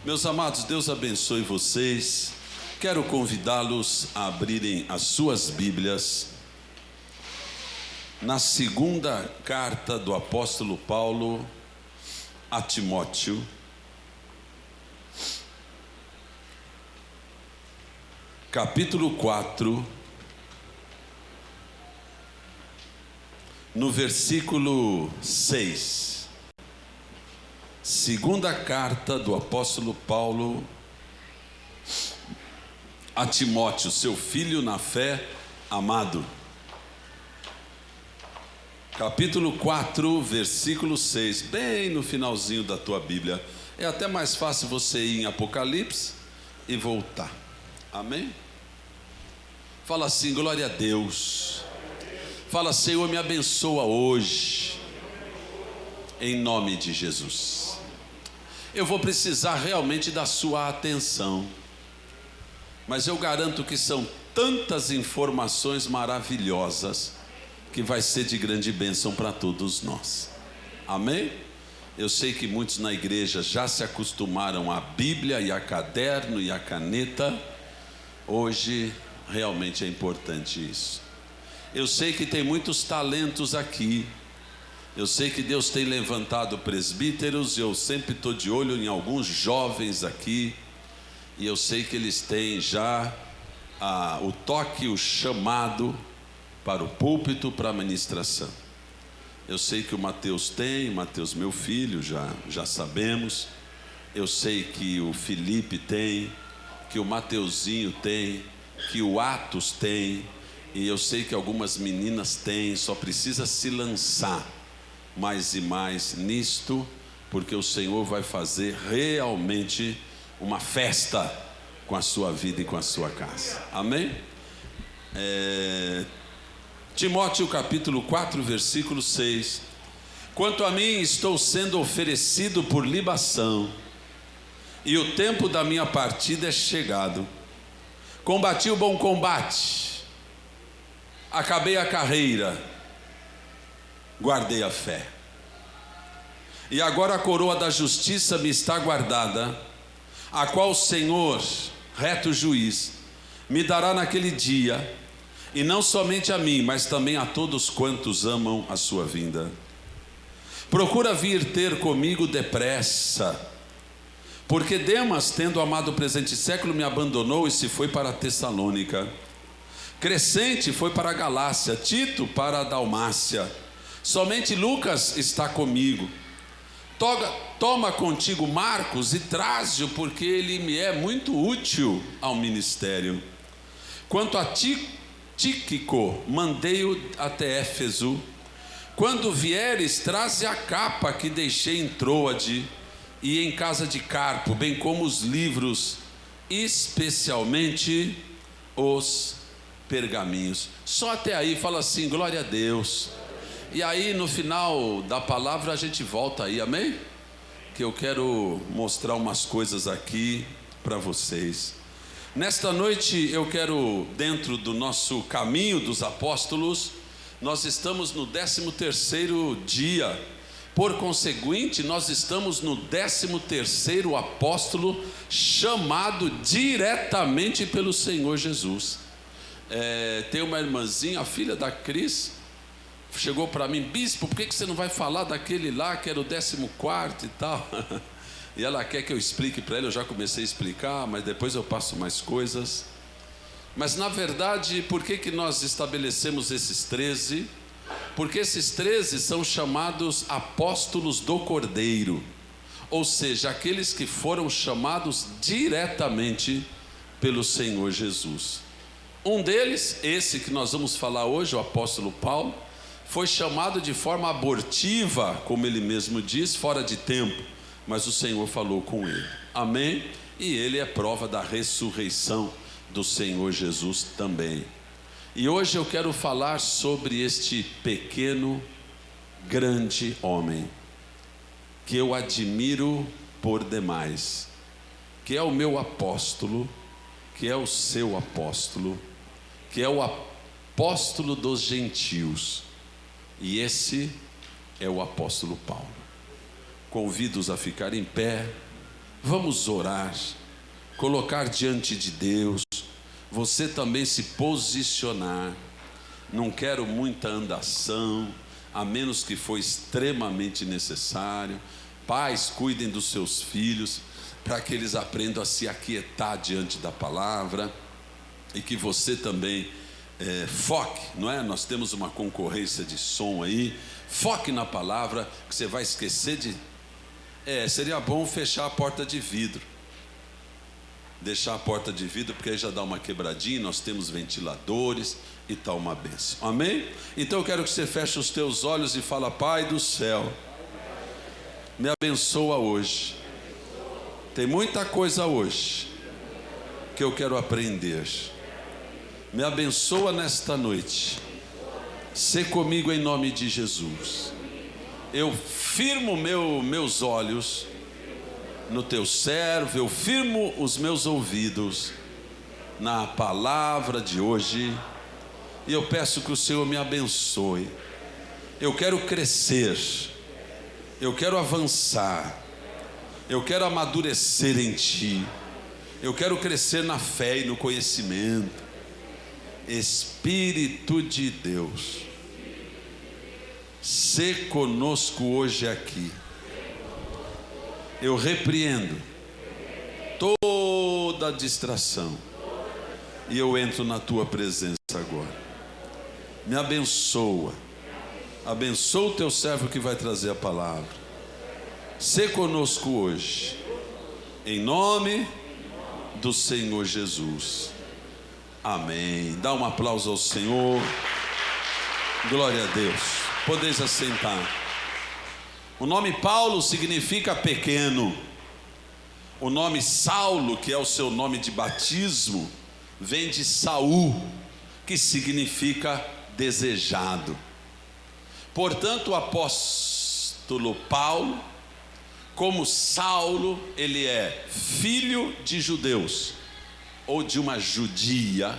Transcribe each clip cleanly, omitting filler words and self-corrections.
Meus amados, Deus abençoe vocês. Quero convidá-los a abrirem as suas Bíblias na segunda carta do apóstolo Paulo a Timóteo, capítulo 4, no versículo 6. Segunda carta do apóstolo Paulo a Timóteo, seu filho na fé, amado. Capítulo 4, versículo 6, bem no finalzinho da tua Bíblia. É até mais fácil você ir em Apocalipse e voltar. Amém? Fala assim: glória a Deus. Fala: Senhor, me abençoa hoje, em nome de Jesus. Eu vou precisar realmente da sua atenção, mas eu garanto que são tantas informações maravilhosas que vai ser de grande bênção para todos nós. Amém? Eu sei que muitos na igreja já se acostumaram à Bíblia e a caderno e a caneta. Hoje realmente é importante isso. Eu sei que tem muitos talentos aqui. Eu sei que Deus tem levantado presbíteros. Eu sempre estou de olho em alguns jovens aqui, e eu sei que eles têm já o toque, o chamado para o púlpito, para a ministração. Eu sei que o Mateus tem, Mateus meu filho, já sabemos. Eu sei que o Felipe tem, que o Mateuzinho tem, que o Atos tem, e eu sei que algumas meninas têm. Só precisa se lançar mais e mais nisto, porque o Senhor vai fazer realmente uma festa com a sua vida e com a sua casa. Amém? Timóteo capítulo 4, versículo 6. Quanto a mim, estou sendo oferecido por libação, e o tempo da minha partida é chegado. Combati o bom combate, acabei a carreira, guardei a fé. E agora a coroa da justiça me está guardada, a qual o Senhor, reto juiz, me dará naquele dia, e não somente a mim, mas também a todos quantos amam a sua vinda. Procura vir ter comigo depressa, porque Demas, tendo amado o presente século, me abandonou e se foi para a Tessalônica. Crescente foi para a Galácia, Tito para a Dalmácia. Somente Lucas está comigo. Toma contigo Marcos e traze-o, porque ele me é muito útil ao ministério. Quanto a Tíquico, mandei-o até Éfeso. Quando vieres, traze a capa que deixei em Troade e em casa de Carpo, bem como os livros, especialmente os pergaminhos. Só até aí. Fala assim: glória a Deus. E aí no final da palavra a gente volta aí, amém? Que eu quero mostrar umas coisas aqui para vocês. Nesta noite eu quero, dentro do nosso caminho dos apóstolos, nós estamos no 13º dia. Por conseguinte, nós estamos no 13º apóstolo, chamado diretamente pelo Senhor Jesus. Tem uma irmãzinha, a filha da Cris, chegou para mim: bispo, por que você não vai falar daquele lá que era o 14º e tal? E ela quer que eu explique para ela. Eu já comecei a explicar, mas depois eu passo mais coisas. Mas na verdade, por que nós estabelecemos esses 13? Porque esses 13 são chamados apóstolos do Cordeiro, ou seja, aqueles que foram chamados diretamente pelo Senhor Jesus. Um deles, esse que nós vamos falar hoje, o apóstolo Paulo, foi chamado de forma abortiva, como ele mesmo diz, fora de tempo, mas o Senhor falou com ele. Amém? E ele é prova da ressurreição do Senhor Jesus também. E hoje eu quero falar sobre este pequeno, grande homem, que eu admiro por demais, que é o meu apóstolo, que é o seu apóstolo, que é o apóstolo dos gentios. E esse é o apóstolo Paulo. Convido-os a ficar em pé Vamos orar, colocar diante de Deus, você também se posicionar. Não quero muita andação, a menos que for extremamente necessário. Pais, cuidem dos seus filhos, para que eles aprendam a se aquietar diante da palavra, e que você também foque, não é? Nós temos uma concorrência de som aí, foque na palavra, que você vai esquecer de... seria bom fechar a porta de vidro, deixar a porta de vidro, porque aí já dá uma quebradinha, nós temos ventiladores e tal, uma bênção, amém? Então eu quero que você feche os teus olhos e fala: Pai do céu, me abençoa hoje, tem muita coisa hoje que eu quero aprender, me abençoa nesta noite, sê comigo em nome de Jesus. Eu firmo meus olhos no teu servo, eu firmo os meus ouvidos na palavra de hoje, e eu peço que o Senhor me abençoe. Eu quero crescer, eu quero avançar, eu quero amadurecer em Ti, eu quero crescer na fé e no conhecimento. Espírito de Deus, sê conosco hoje aqui. Eu repreendo toda distração e eu entro na tua presença agora. Me abençoa, abençoa o teu servo que vai trazer a palavra. Sê conosco hoje, em nome do Senhor Jesus. Amém. Dá um aplauso ao Senhor. Glória a Deus. Podeis assentar. O nome Paulo significa pequeno. O nome Saulo, que é o seu nome de batismo, vem de Saul, que significa desejado. Portanto, o apóstolo Paulo, como Saulo, ele é filho de judeus, ou de uma judia,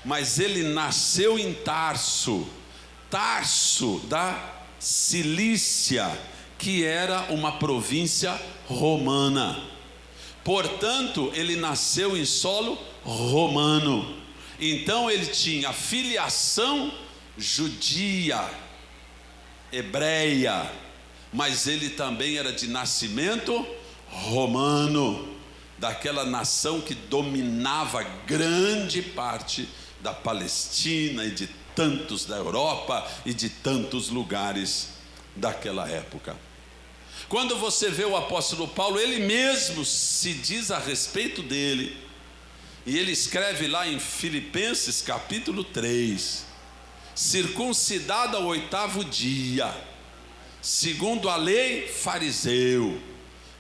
mas ele nasceu em Tarso da Cilícia, que era uma província romana. Portanto, ele nasceu em solo romano. Então ele tinha filiação judia, hebreia, mas ele também era de nascimento romano, daquela nação que dominava grande parte da Palestina e de tantos da Europa e de tantos lugares daquela época. Quando você vê o apóstolo Paulo, ele mesmo se diz a respeito dele, e ele escreve lá em Filipenses capítulo 3, circuncidado ao 8º dia, segundo a lei, fariseu.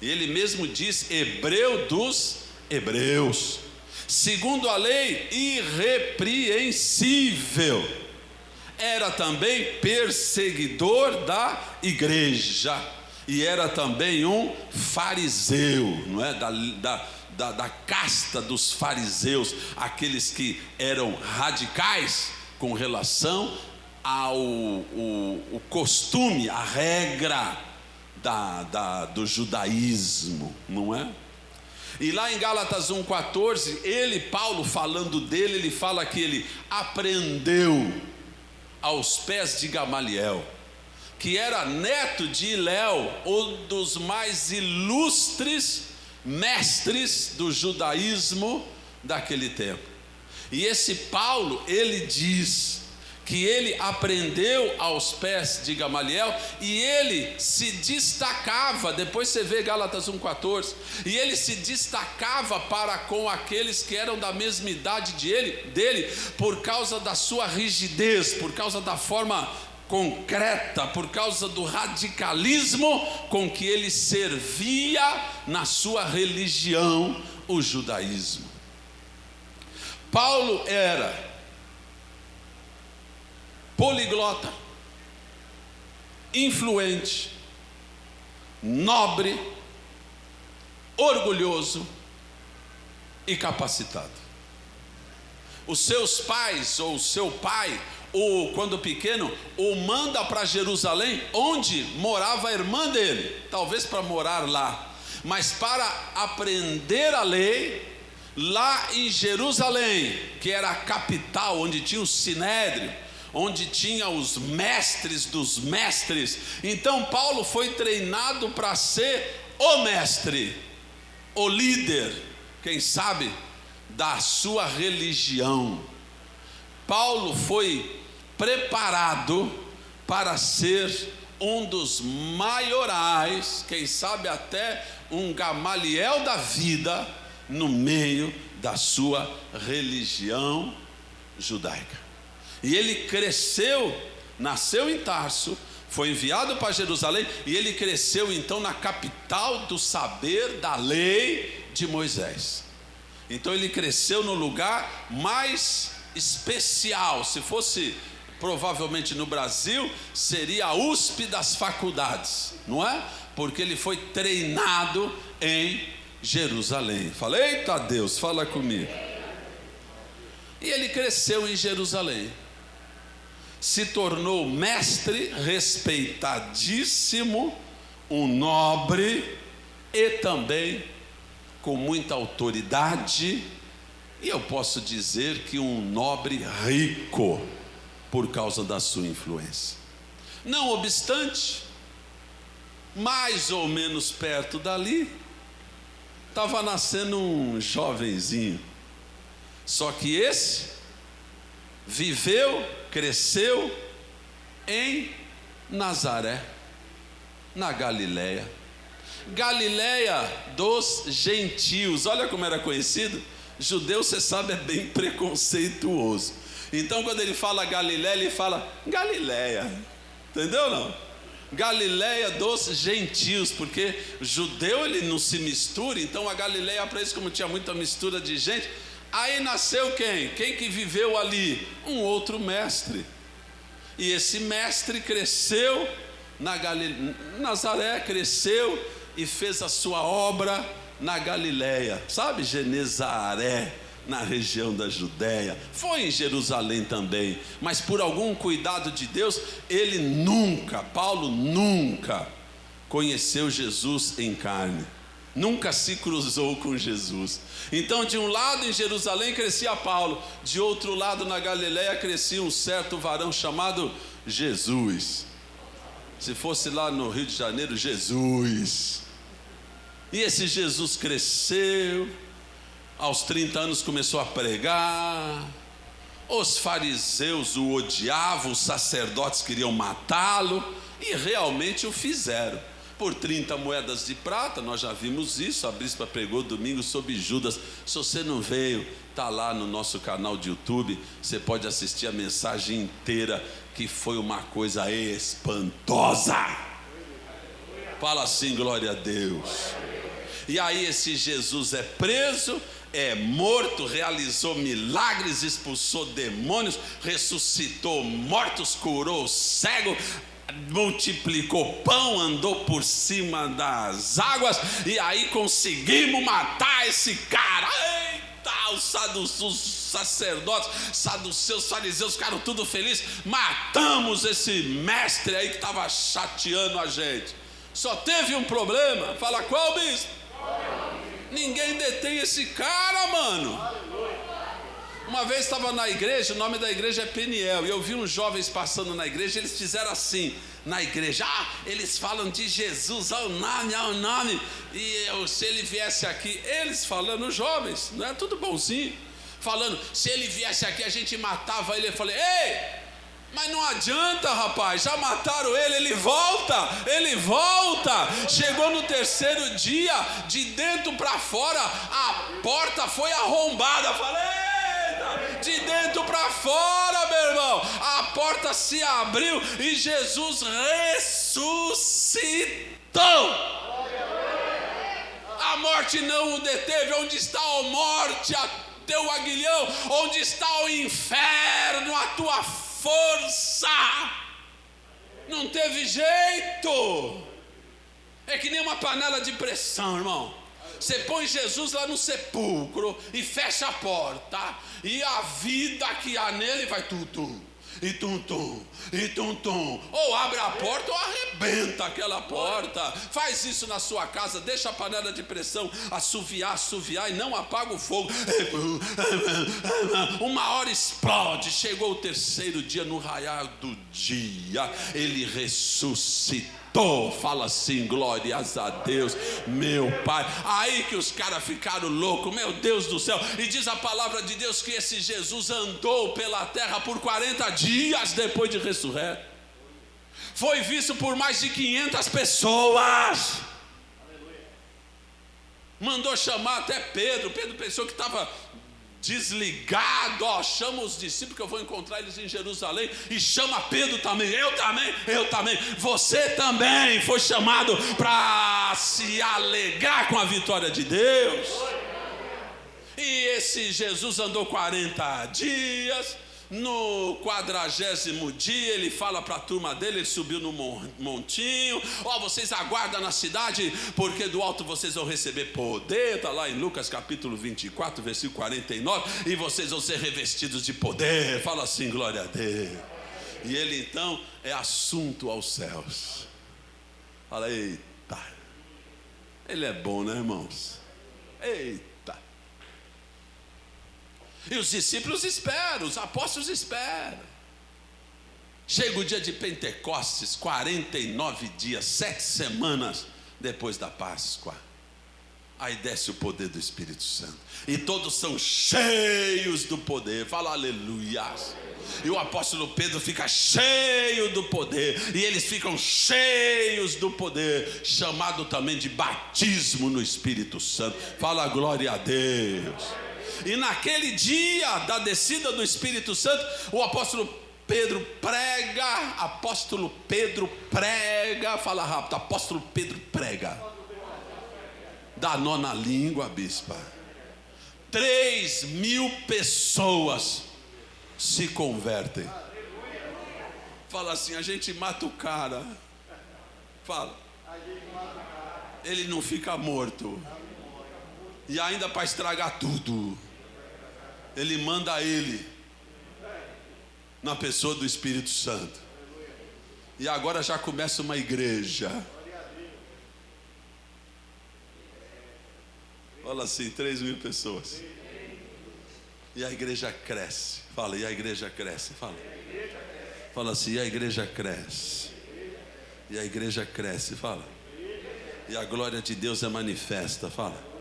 E ele mesmo diz: hebreu dos hebreus, segundo a lei, irrepreensível. Era também perseguidor da igreja, e era também um fariseu, não é? Da casta dos fariseus, aqueles que eram radicais com relação ao costume, a regra do judaísmo, não é? E lá em Gálatas 1,14, Paulo falando dele, ele fala que ele aprendeu aos pés de Gamaliel, que era neto de Hilel, um dos mais ilustres mestres do judaísmo daquele tempo. E esse Paulo, ele diz que ele aprendeu aos pés de Gamaliel, e ele se destacava, depois você vê Gálatas 1,14, e ele se destacava para com aqueles que eram da mesma idade dele, por causa da sua rigidez, por causa da forma concreta, por causa do radicalismo com que ele servia na sua religião, o judaísmo. Paulo era poliglota, influente, nobre, orgulhoso e capacitado. Os seus pais, ou o seu pai, quando pequeno, o manda para Jerusalém, onde morava a irmã dele, talvez para morar lá. mas para aprender a lei lá em Jerusalém, que era a capital, onde tinha o Sinédrio, onde tinha os mestres dos mestres. Então Paulo foi treinado para ser o mestre, o líder, quem sabe, da sua religião. Paulo foi preparado para ser um dos maiorais, quem sabe até um Gamaliel da vida, no meio da sua religião judaica. E ele cresceu, nasceu em Tarso, foi enviado para Jerusalém, e ele cresceu então na capital do saber da lei de Moisés. Então ele cresceu no lugar mais especial. Se fosse provavelmente no Brasil, seria a USP das faculdades, não é? Porque ele foi treinado em Jerusalém. Falei, eita Deus, fala comigo. E ele cresceu em Jerusalém, se tornou mestre respeitadíssimo, um nobre e também com muita autoridade, e eu posso dizer que um nobre rico, por causa da sua influência. Não obstante, mais ou menos perto dali, estava nascendo um jovenzinho, só que esse viveu, cresceu em Nazaré, na Galileia. Galileia dos gentios. Olha como era conhecido. Judeu, você sabe, é bem preconceituoso. Então quando ele fala Galileia, ele fala Galileia, entendeu não? Galileia dos gentios, porque judeu ele não se mistura. Então a Galileia, para isso, como tinha muita mistura de gente, aí nasceu quem? Quem que viveu ali? Um outro mestre. E esse mestre cresceu na Nazaré, cresceu e fez a sua obra na Galileia, sabe, Genezaré, na região da Judéia, foi em Jerusalém também, mas por algum cuidado de Deus, Paulo nunca conheceu Jesus em carne, nunca se cruzou com Jesus. Então de um lado em Jerusalém crescia Paulo, de outro lado na Galileia crescia um certo varão chamado Jesus. Se fosse lá no Rio de Janeiro, Jesus. E esse Jesus cresceu, aos 30 anos começou a pregar, os fariseus o odiavam, os sacerdotes queriam matá-lo, e realmente o fizeram, por 30 moedas de prata. Nós já vimos isso, a bispa pregou domingo sobre Judas. Se você não veio, está lá no nosso canal de YouTube, você pode assistir a mensagem inteira, que foi uma coisa espantosa. Fala assim, glória a Deus. E aí esse Jesus é preso, é morto, realizou milagres, expulsou demônios, ressuscitou mortos, curou cego, multiplicou pão, andou por cima das águas, e aí conseguimos matar esse cara. Eita, os sacerdotes, saduceus, fariseus ficaram tudo felizes, matamos esse mestre aí que estava chateando a gente. Só teve um problema. Fala, qual, bispo? Ninguém detém esse cara, mano. Uma vez estava na igreja, o nome da igreja é Peniel, e eu vi uns jovens passando na igreja, eles fizeram assim, na igreja, eles falam de Jesus, ao nome, e se ele viesse aqui, eles falando, os jovens, não é tudo bonzinho, falando, se ele viesse aqui a gente matava ele. Eu falei, ei, mas não adianta, rapaz, já mataram ele, ele volta, chegou no terceiro dia, de dentro para fora, a porta foi arrombada. Falei, de dentro para fora, meu irmão, a porta se abriu e Jesus ressuscitou. A morte não o deteve. Onde está a morte, a teu aguilhão? Onde está o inferno, a tua força? Não teve jeito. É que nem uma panela de pressão, irmão. Você põe Jesus lá no sepulcro e fecha a porta, e a vida que há nele vai tudo. e tum-tum, e tum-tum. Ou abre a porta ou arrebenta aquela porta. Faz isso na sua casa, deixa a panela de pressão assoviar e não apaga o fogo. Uma hora explode. Chegou o terceiro dia, no raiar do dia, ele ressuscitou. Fala assim, glórias a Deus, meu Pai. Aí que os caras ficaram loucos, meu Deus do céu. E diz a palavra de Deus que esse Jesus andou pela terra por 40 dias depois de ressurreto. Foi visto por mais de 500 pessoas. Mandou chamar até Pedro. Pedro pensou que estava desligado. Chama os discípulos que eu vou encontrar eles em Jerusalém. E chama Pedro também. Eu também. Você também foi chamado para se alegrar com a vitória de Deus. E esse Jesus andou 40 dias. No 40º dia, ele fala para a turma dele, ele subiu no montinho. Vocês aguardam na cidade, porque do alto vocês vão receber poder. Está lá em Lucas capítulo 24, versículo 49. E vocês vão ser revestidos de poder. Fala assim, glória a Deus. E ele então é assunto aos céus. Fala, eita. Ele é bom, né, irmãos? Eita. E os discípulos esperam, os apóstolos esperam. Chega o dia de Pentecostes, 49 dias, 7 semanas depois da Páscoa. Aí desce o poder do Espírito Santo. E todos são cheios do poder. Fala aleluia. E o apóstolo Pedro fica cheio do poder. E eles ficam cheios do poder, chamado também de batismo no Espírito Santo. Fala fala a Deus. E naquele dia da descida do Espírito Santo, o apóstolo Pedro prega, fala rápido, apóstolo Pedro prega. Dá nó na língua, bispa. 3.000 pessoas se convertem. Fala assim, a gente mata o cara. Fala. Ele não fica morto. E ainda para estragar tudo, ele manda ele na pessoa do Espírito Santo. E agora já começa uma igreja. Fala assim, 3.000 pessoas. E a igreja cresce. Fala, e a igreja cresce. Fala assim, e a igreja cresce. E a igreja cresce. Fala. E a glória de Deus é manifesta. Fala.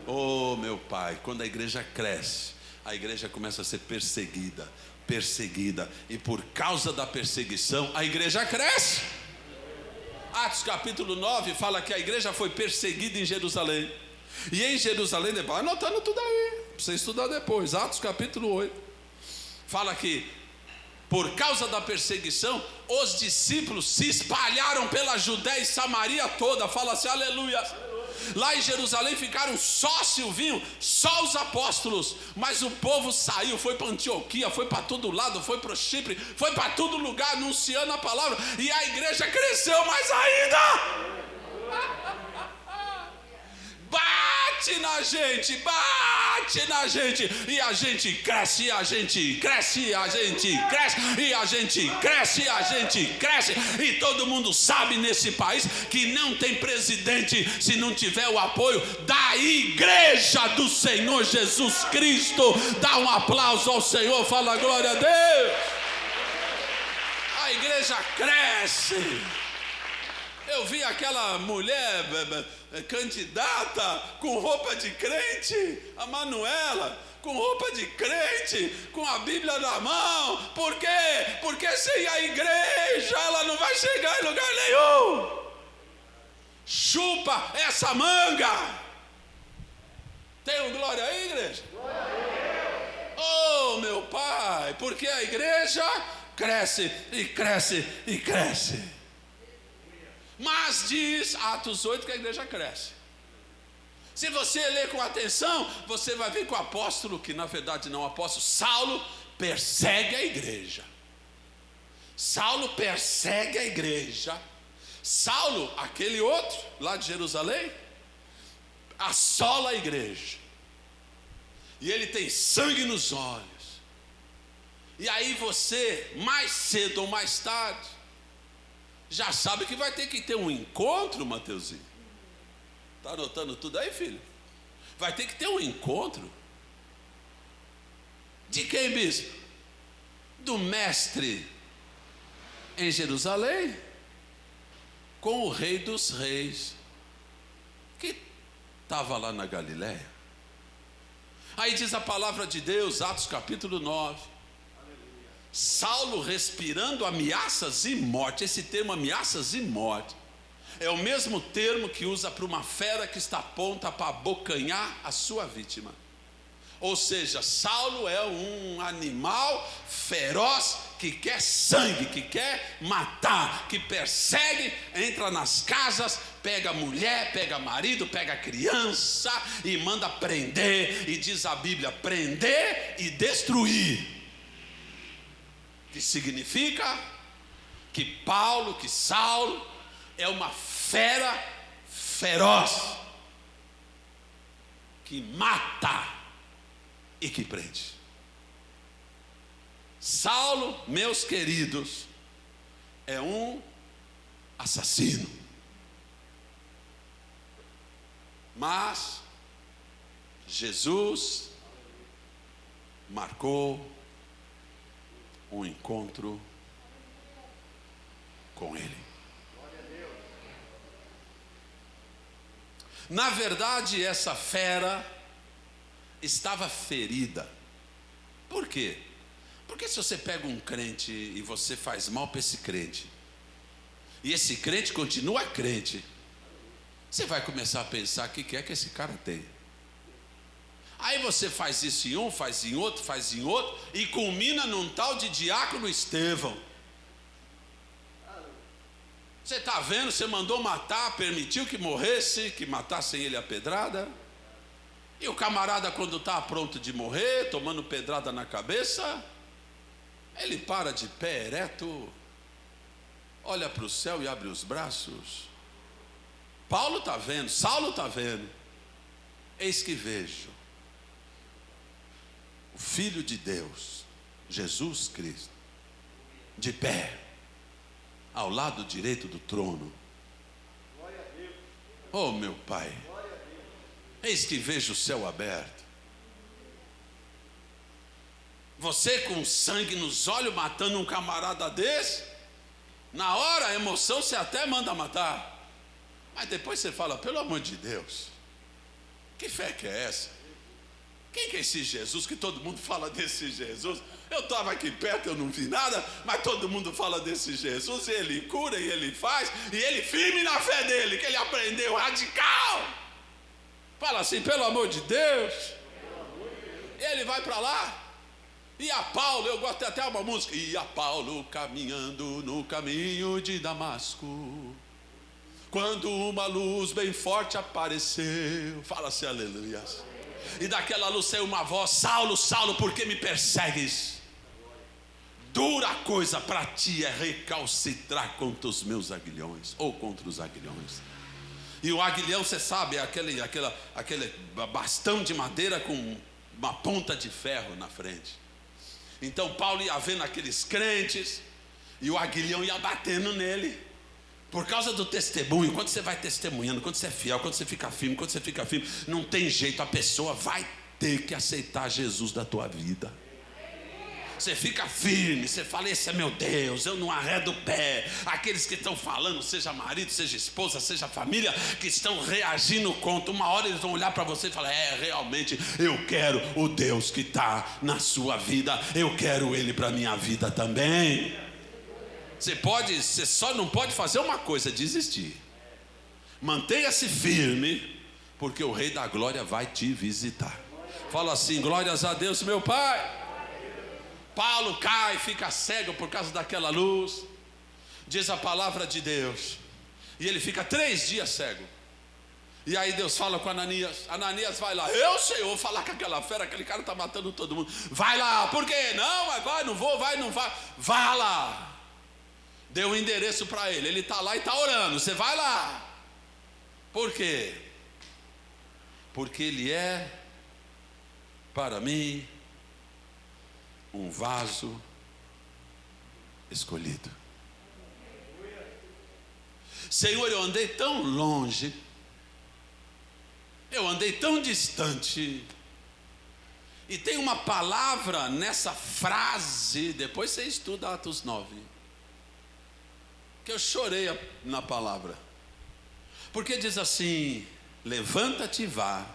Oh, meu Pai, quando a igreja cresce, a igreja começa a ser perseguida. E por causa da perseguição, a igreja cresce. Atos capítulo 9 fala que a igreja foi perseguida em Jerusalém. E em Jerusalém, depois, anotando tudo aí, para você estudar depois. Atos capítulo 8 fala que por causa da perseguição, os discípulos se espalharam pela Judéia e Samaria toda. Fala assim, aleluia. Lá em Jerusalém ficaram só Silvinho, só os apóstolos. Mas o povo saiu, foi para Antioquia, foi para todo lado, foi para o Chipre, foi para todo lugar anunciando a palavra. E a igreja cresceu mais ainda. Bate na gente, e a gente cresce, e a gente cresce, e a gente cresce, e a gente cresce, e a gente cresce. E todo mundo sabe nesse país que não tem presidente se não tiver o apoio da igreja do Senhor Jesus Cristo. Dá um aplauso ao Senhor, fala glória a Deus. A igreja cresce. Eu vi aquela mulher candidata com roupa de crente, a Manuela, com roupa de crente, com a Bíblia na mão. Por quê? Porque sem a igreja ela não vai chegar em lugar nenhum. Chupa essa manga. Tem um glória aí, igreja? Oh, meu Pai, porque a igreja cresce e cresce e cresce. Mas diz Atos 8 que a igreja cresce. Se você ler com atenção, você vai ver que o apóstolo, que na verdade não é o apóstolo, Saulo, persegue a igreja. Saulo persegue a igreja. Saulo, aquele outro lá de Jerusalém, assola a igreja. E ele tem sangue nos olhos. E aí você, mais cedo ou mais tarde, já sabe que vai ter que ter um encontro, Mateuzinho. Está anotando tudo aí, filho? Vai ter que ter um encontro. De quem, bispo? Do mestre em Jerusalém, com o rei dos reis, que estava lá na Galiléia. Aí diz a palavra de Deus, Atos capítulo 9, Saulo respirando ameaças e morte. Esse termo ameaças e morte é o mesmo termo que usa para uma fera que está pronta para abocanhar a sua vítima. Ou seja, Saulo é um animal feroz que quer sangue, que quer matar, que persegue, entra nas casas, pega mulher, pega marido, pega criança e manda prender. E diz a Bíblia, prender e destruir. Que significa que Paulo, que Saulo é uma fera feroz que mata e que prende. Saulo, meus queridos, é um assassino. Mas Jesus marcou um encontro com ele. Na verdade, essa fera estava ferida. Por quê? Porque se você pega um crente e você faz mal para esse crente, e esse crente continua crente, você vai começar a pensar o que é que esse cara tem. Aí você faz isso em um, faz em outro, faz em outro, e culmina num tal de diácono Estevão. Você está vendo, você mandou matar, permitiu que morresse, que matassem ele a pedrada. E o camarada, quando está pronto de morrer, tomando pedrada na cabeça, ele para de pé ereto, olha para o céu e abre os braços. Paulo está vendo, Saulo está vendo. Eis que vejo o Filho de Deus, Jesus Cristo, de pé, ao lado direito do trono. Oh, meu Pai, eis que vejo o céu aberto. Você com sangue nos olhos matando um camarada desse, na hora a emoção você até manda matar, mas depois você fala, pelo amor de Deus, que fé que é essa? Quem que é esse Jesus que todo mundo fala desse Jesus? Eu estava aqui perto, eu não vi nada, mas todo mundo fala desse Jesus, e ele cura, e ele faz, e ele firme na fé dele, que ele aprendeu, radical. Fala assim, pelo amor de Deus. E ele vai para lá. E a Paulo, eu gosto até uma música, e a Paulo caminhando no caminho de Damasco, quando uma luz bem forte apareceu. Fala assim, aleluia. E daquela luz saiu uma voz, Saulo, Saulo, por que me persegues? Dura coisa para ti é recalcitrar contra os meus aguilhões, ou contra os aguilhões. E o aguilhão, você sabe, é aquele bastão de madeira com uma ponta de ferro na frente. Então Paulo ia vendo aqueles crentes, e o aguilhão ia batendo nele, por causa do testemunho. Quando você vai testemunhando, quando você é fiel, quando você fica firme, não tem jeito, a pessoa vai ter que aceitar Jesus da tua vida. Você fica firme, você fala, esse é meu Deus, eu não arredo o pé. Aqueles que estão falando, seja marido, seja esposa, seja família, que estão reagindo contra, uma hora eles vão olhar para você e falar, realmente, eu quero o Deus que está na sua vida, eu quero Ele para a minha vida também. Você só não pode fazer uma coisa, desistir. Mantenha-se firme, porque o Rei da Glória vai te visitar. Fala assim, glórias a Deus, meu Pai. Paulo cai, fica cego por causa daquela luz. Diz a palavra de Deus, e ele fica 3 dias cego. E aí Deus fala com Ananias, Ananias, vai lá. Eu, Senhor, vou falar com aquela fera, aquele cara está matando todo mundo. Vai lá, por quê? Não, vai, não vou, vai, não vai. Vai lá. Deu o endereço para ele, ele está lá e está orando, você vai lá. Por quê? Porque ele é para mim um vaso escolhido. Senhor, eu andei tão longe, eu andei tão distante, e tem uma palavra nessa frase, depois você estuda Atos 9, que eu chorei na palavra, porque diz assim: levanta-te e vá,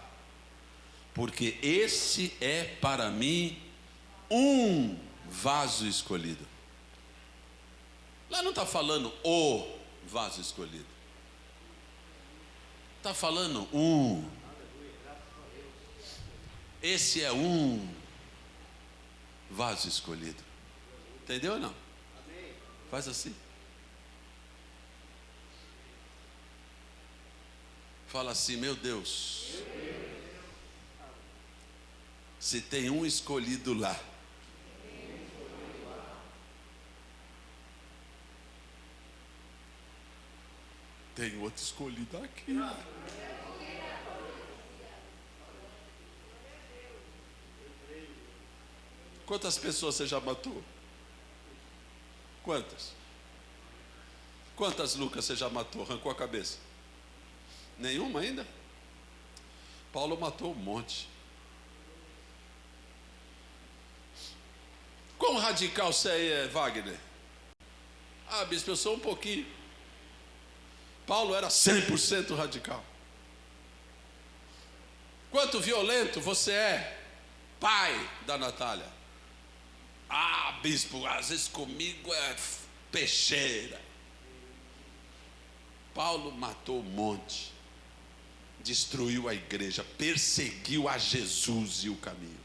porque esse é para mim um vaso escolhido. Lá não está falando o vaso escolhido, está falando um. Esse é um vaso escolhido. Entendeu ou não? Faz assim. Fala assim: meu Deus, se tem um escolhido lá, tem outro escolhido aqui. Quantas pessoas você já matou? Quantas? Quantas, Lucas, você já matou? Arrancou a cabeça? Nenhuma ainda? Paulo matou um monte. Quão radical você é, Wagner? Ah, bispo, eu sou um pouquinho. Paulo era 100% radical. Quanto violento você é, pai da Natália? Ah, bispo, às vezes comigo é peixeira. Paulo matou um monte, destruiu a igreja, perseguiu a Jesus e o caminho.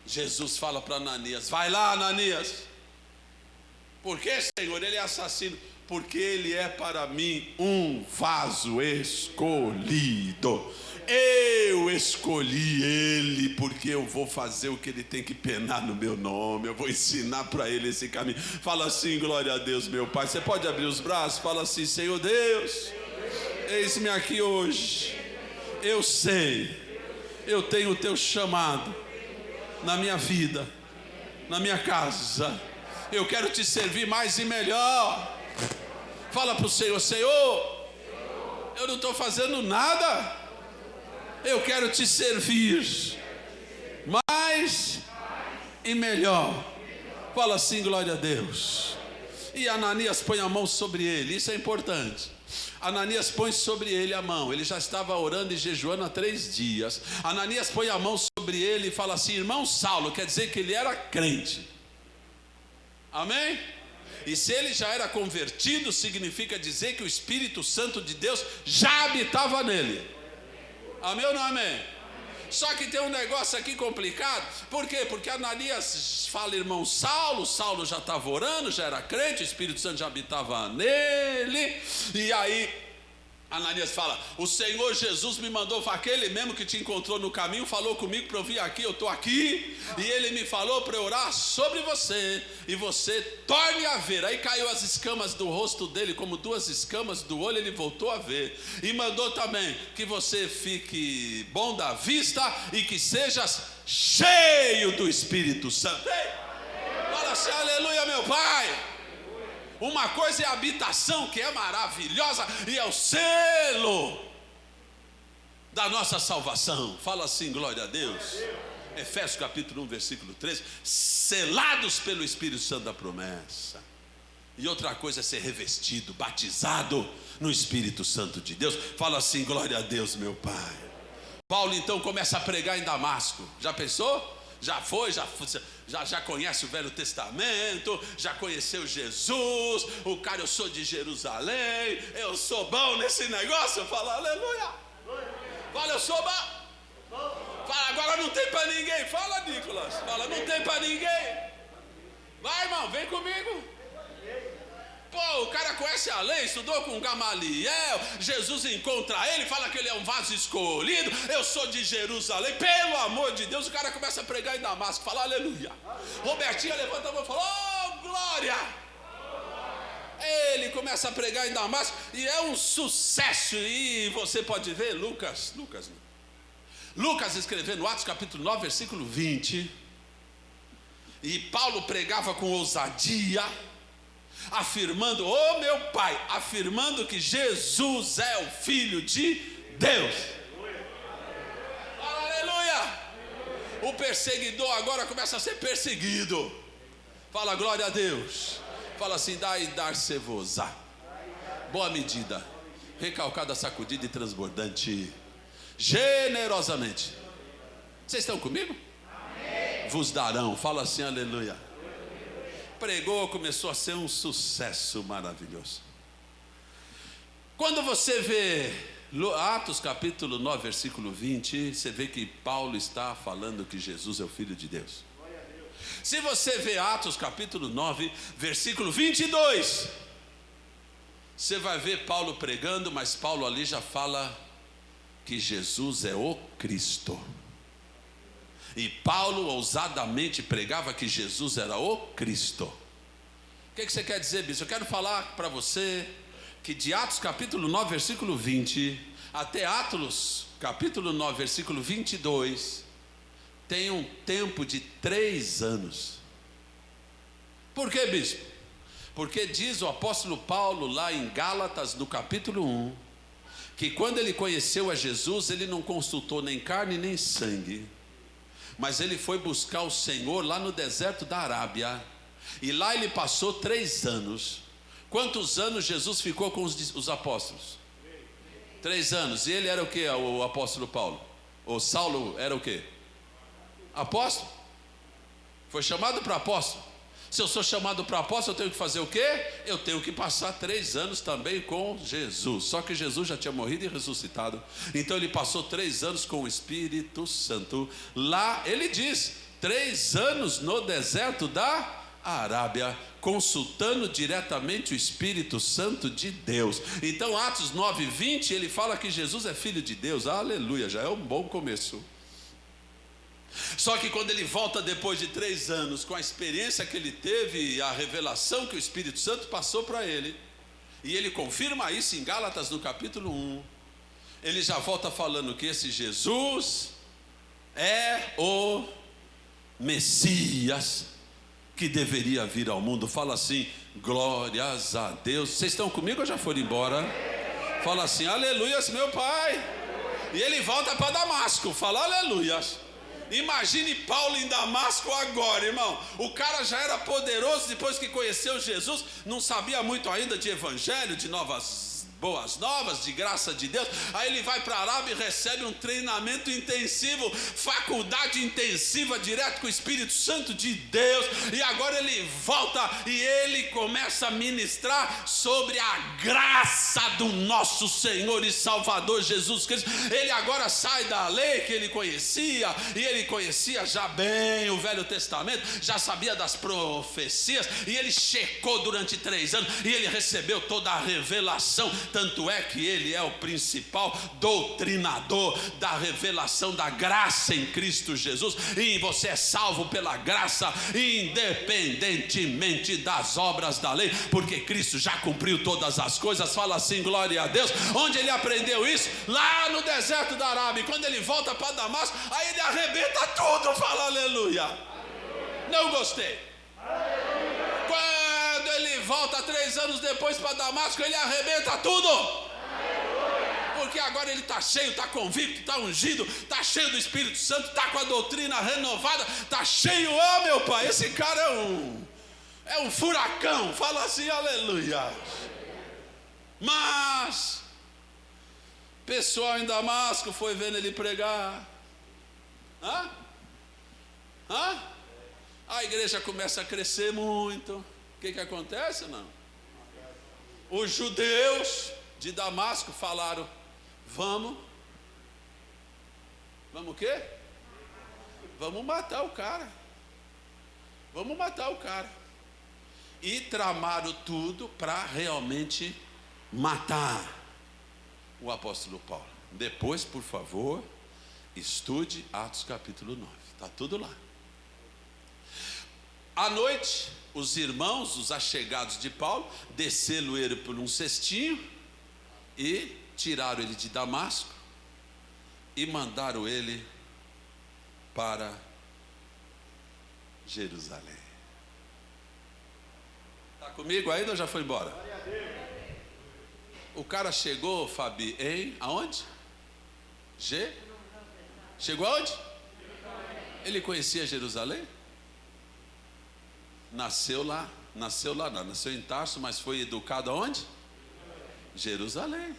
Jesus fala para Ananias: vai lá, Ananias. Por que, Senhor? Ele é assassino. Porque ele é para mim um vaso escolhido. Eu escolhi ele, porque eu vou fazer o que ele tem que penar no meu nome. Eu vou ensinar para ele esse caminho. Fala assim: glória a Deus, meu Pai. Você pode abrir os braços? Fala assim: Senhor Deus, eis-me aqui hoje. Eu sei, eu tenho o teu chamado na minha vida, na minha casa. Eu quero te servir mais e melhor. Fala para o Senhor: Senhor, eu não estou fazendo nada, eu quero te servir mais e melhor. Fala assim: glória a Deus. E Ananias põe a mão sobre ele, isso é importante. Ananias põe sobre ele a mão, ele já estava orando e jejuando há 3 dias. Ananias põe a mão sobre ele e fala assim: irmão Saulo, quer dizer que ele era crente. Amém? E se ele já era convertido, significa dizer que o Espírito Santo de Deus já habitava nele. Amém ou não amém? Só que tem um negócio aqui complicado. Por quê? Porque Ananias fala irmão Saulo, Saulo já estava orando, já era crente, o Espírito Santo já habitava nele. E aí Ananias fala: o Senhor Jesus me mandou, aquele mesmo que te encontrou no caminho, falou comigo para eu vir aqui, eu estou aqui, e ele me falou para eu orar sobre você, e você torne a ver. Aí caiu as escamas do rosto dele, como 2 escamas do olho, ele voltou a ver, e mandou também que você fique bom da vista, e que sejas cheio do Espírito Santo. Fala assim: aleluia, meu Pai. Uma coisa é a habitação, que é maravilhosa, e é o selo da nossa salvação. Fala assim: glória a Deus. Efésios capítulo 1, versículo 13. Selados pelo Espírito Santo da promessa. E outra coisa é ser revestido, batizado no Espírito Santo de Deus. Fala assim: glória a Deus, meu Pai. Paulo então começa a pregar em Damasco. Já pensou? Já foi, já conhece o Velho Testamento, já conheceu Jesus. O cara: eu sou de Jerusalém, eu sou bom nesse negócio. Fala aleluia. Fala: eu sou bom. Fala: agora não tem para ninguém. Fala, Nicolas. Fala: não tem para ninguém. Vai, irmão, vem comigo. Pô, o cara conhece a lei, estudou com Gamaliel. Jesus encontra ele, fala que ele é um vaso escolhido. Eu sou de Jerusalém, pelo amor de Deus. O cara começa a pregar em Damasco, fala aleluia. Robertinha levanta a mão e fala: oh, glória. Ele começa a pregar em Damasco e é um sucesso. E você pode ver Lucas escrevendo Atos capítulo 9, versículo 20. E Paulo pregava com ousadia, afirmando, oh meu pai, afirmando que Jesus é o Filho de Deus. Aleluia! O perseguidor agora começa a ser perseguido. Fala glória a Deus. Fala assim, dai dar-se-vos-á. Boa medida, recalcada, sacudida e transbordante, generosamente. Vocês estão comigo? Amém. Vos darão. Fala assim, aleluia. Pregou, começou a ser um sucesso maravilhoso. Quando você vê Atos capítulo 9, versículo 20, você vê que Paulo está falando que Jesus é o Filho de Deus. Se você vê Atos capítulo 9, versículo 22, você vai ver Paulo pregando, mas Paulo ali já fala que Jesus é o Cristo. E Paulo ousadamente pregava que Jesus era o Cristo. O que você quer dizer, bispo? Eu quero falar para você que de Atos capítulo 9, versículo 20, até Atos capítulo 9, versículo 22, tem um tempo de 3 anos. Por que, bispo? Porque diz o apóstolo Paulo lá em Gálatas, no capítulo 1, que quando ele conheceu a Jesus, ele não consultou nem carne nem sangue, mas ele foi buscar o Senhor lá no deserto da Arábia, e lá ele passou 3 anos. Quantos anos Jesus ficou com os apóstolos? 3 anos. E ele era o que, o apóstolo Paulo? O Saulo era o que? Apóstolo. Foi chamado para apóstolo. Se eu sou chamado para apóstolo, eu tenho que fazer o quê? Eu tenho que passar 3 anos também com Jesus. Só que Jesus já tinha morrido e ressuscitado. Então ele passou 3 anos com o Espírito Santo. Lá ele diz, 3 anos no deserto da Arábia, consultando diretamente o Espírito Santo de Deus. Então Atos 9, 20, ele fala que Jesus é Filho de Deus. Aleluia, já é um bom começo. Só que quando ele volta depois de 3 anos, com a experiência que ele teve, a revelação que o Espírito Santo passou para ele, e ele confirma isso em Gálatas no capítulo 1, ele já volta falando que esse Jesus é o Messias que deveria vir ao mundo. Fala assim, glórias a Deus. Vocês estão comigo ou já foram embora? Fala assim, aleluias meu pai. E ele volta para Damasco, fala aleluias. Imagine Paulo em Damasco agora, irmão. O cara já era poderoso depois que conheceu Jesus, não sabia muito ainda de evangelho, de boas novas, de graça de Deus. Aí ele vai para a Arábia e recebe um treinamento intensivo, faculdade intensiva, direto com o Espírito Santo de Deus. E agora ele volta e ele começa a ministrar sobre a graça do nosso Senhor e Salvador Jesus Cristo. Ele agora sai da lei que ele conhecia, e ele conhecia já bem o Velho Testamento, já sabia das profecias, e ele checou durante 3 anos, e ele recebeu toda a revelação. Tanto é que ele é o principal doutrinador da revelação da graça em Cristo Jesus. E você é salvo pela graça, independentemente das obras da lei, porque Cristo já cumpriu todas as coisas. Fala assim, glória a Deus. Onde ele aprendeu isso? Lá no deserto da Arábia. E quando ele volta para Damasco, aí ele arrebenta tudo. Fala aleluia. Não gostei. Quando ele volta 3 anos depois para Damasco, ele arrebenta tudo. Porque agora ele está cheio, está convicto, está ungido, está cheio do Espírito Santo, está com a doutrina renovada, está cheio. Oh meu pai, esse cara é um furacão. Fala assim, aleluia. Mas pessoal em Damasco foi vendo ele pregar. A igreja começa a crescer muito. O que acontece? Não. Os judeus de Damasco falaram, vamos o quê? Vamos matar o cara. Vamos matar o cara. E tramaram tudo para realmente matar o apóstolo Paulo. Depois, por favor, estude Atos capítulo 9. Está tudo lá. À noite, os irmãos, os achegados de Paulo, desceram ele por um cestinho e tiraram ele de Damasco e mandaram ele para Jerusalém. Está comigo ainda ou já foi embora? O cara chegou, Fabi, em aonde? Chegou aonde? Ele conhecia Jerusalém? Nasceu em Tarso, mas foi educado aonde? Jerusalém.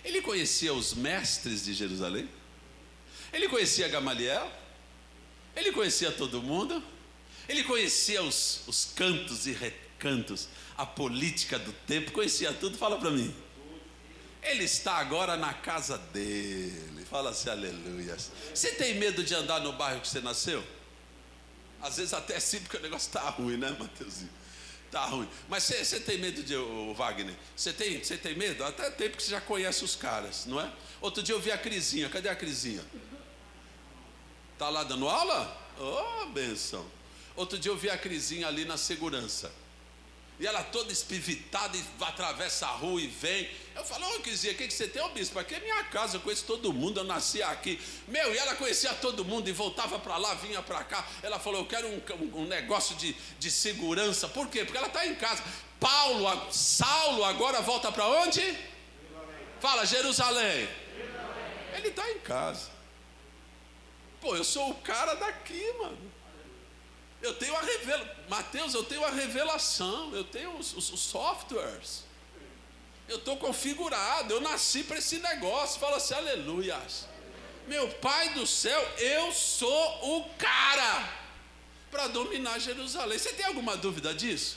Ele conhecia os mestres de Jerusalém? Ele conhecia Gamaliel? Ele conhecia todo mundo? Ele conhecia os cantos e recantos, a política do tempo, conhecia tudo? Fala para mim. Ele está agora na casa dele. Fala assim, aleluia. Você tem medo de andar no bairro que você nasceu? Às vezes até sim, porque o negócio está ruim, né, Mateuzinho? Está ruim. Mas você tem medo de, Wagner? Você tem medo? Até tem, porque você já conhece os caras, não é? Outro dia eu vi a Crisinha. Cadê a Crisinha? Está lá dando aula? Oh, benção. Outro dia eu vi a Crisinha ali na segurança. E ela toda espivitada e atravessa a rua e vem. Eu falo, ô Crisinha, o que você tem? Ô bispo, aqui é minha casa, eu conheço todo mundo, eu nasci aqui. E ela conhecia todo mundo e voltava para lá, vinha para cá. Ela falou, eu quero um negócio de segurança. Por quê? Porque ela está em casa. Saulo agora volta para onde? Jerusalém. Fala, Jerusalém. Ele está em casa. Pô, eu sou o cara daqui, mano. Eu tenho Mateus, eu tenho a revelação, eu tenho os softwares, eu estou configurado, eu nasci para esse negócio. Fala assim, aleluias. Meu Pai do céu, eu sou o cara para dominar Jerusalém. Você tem alguma dúvida disso?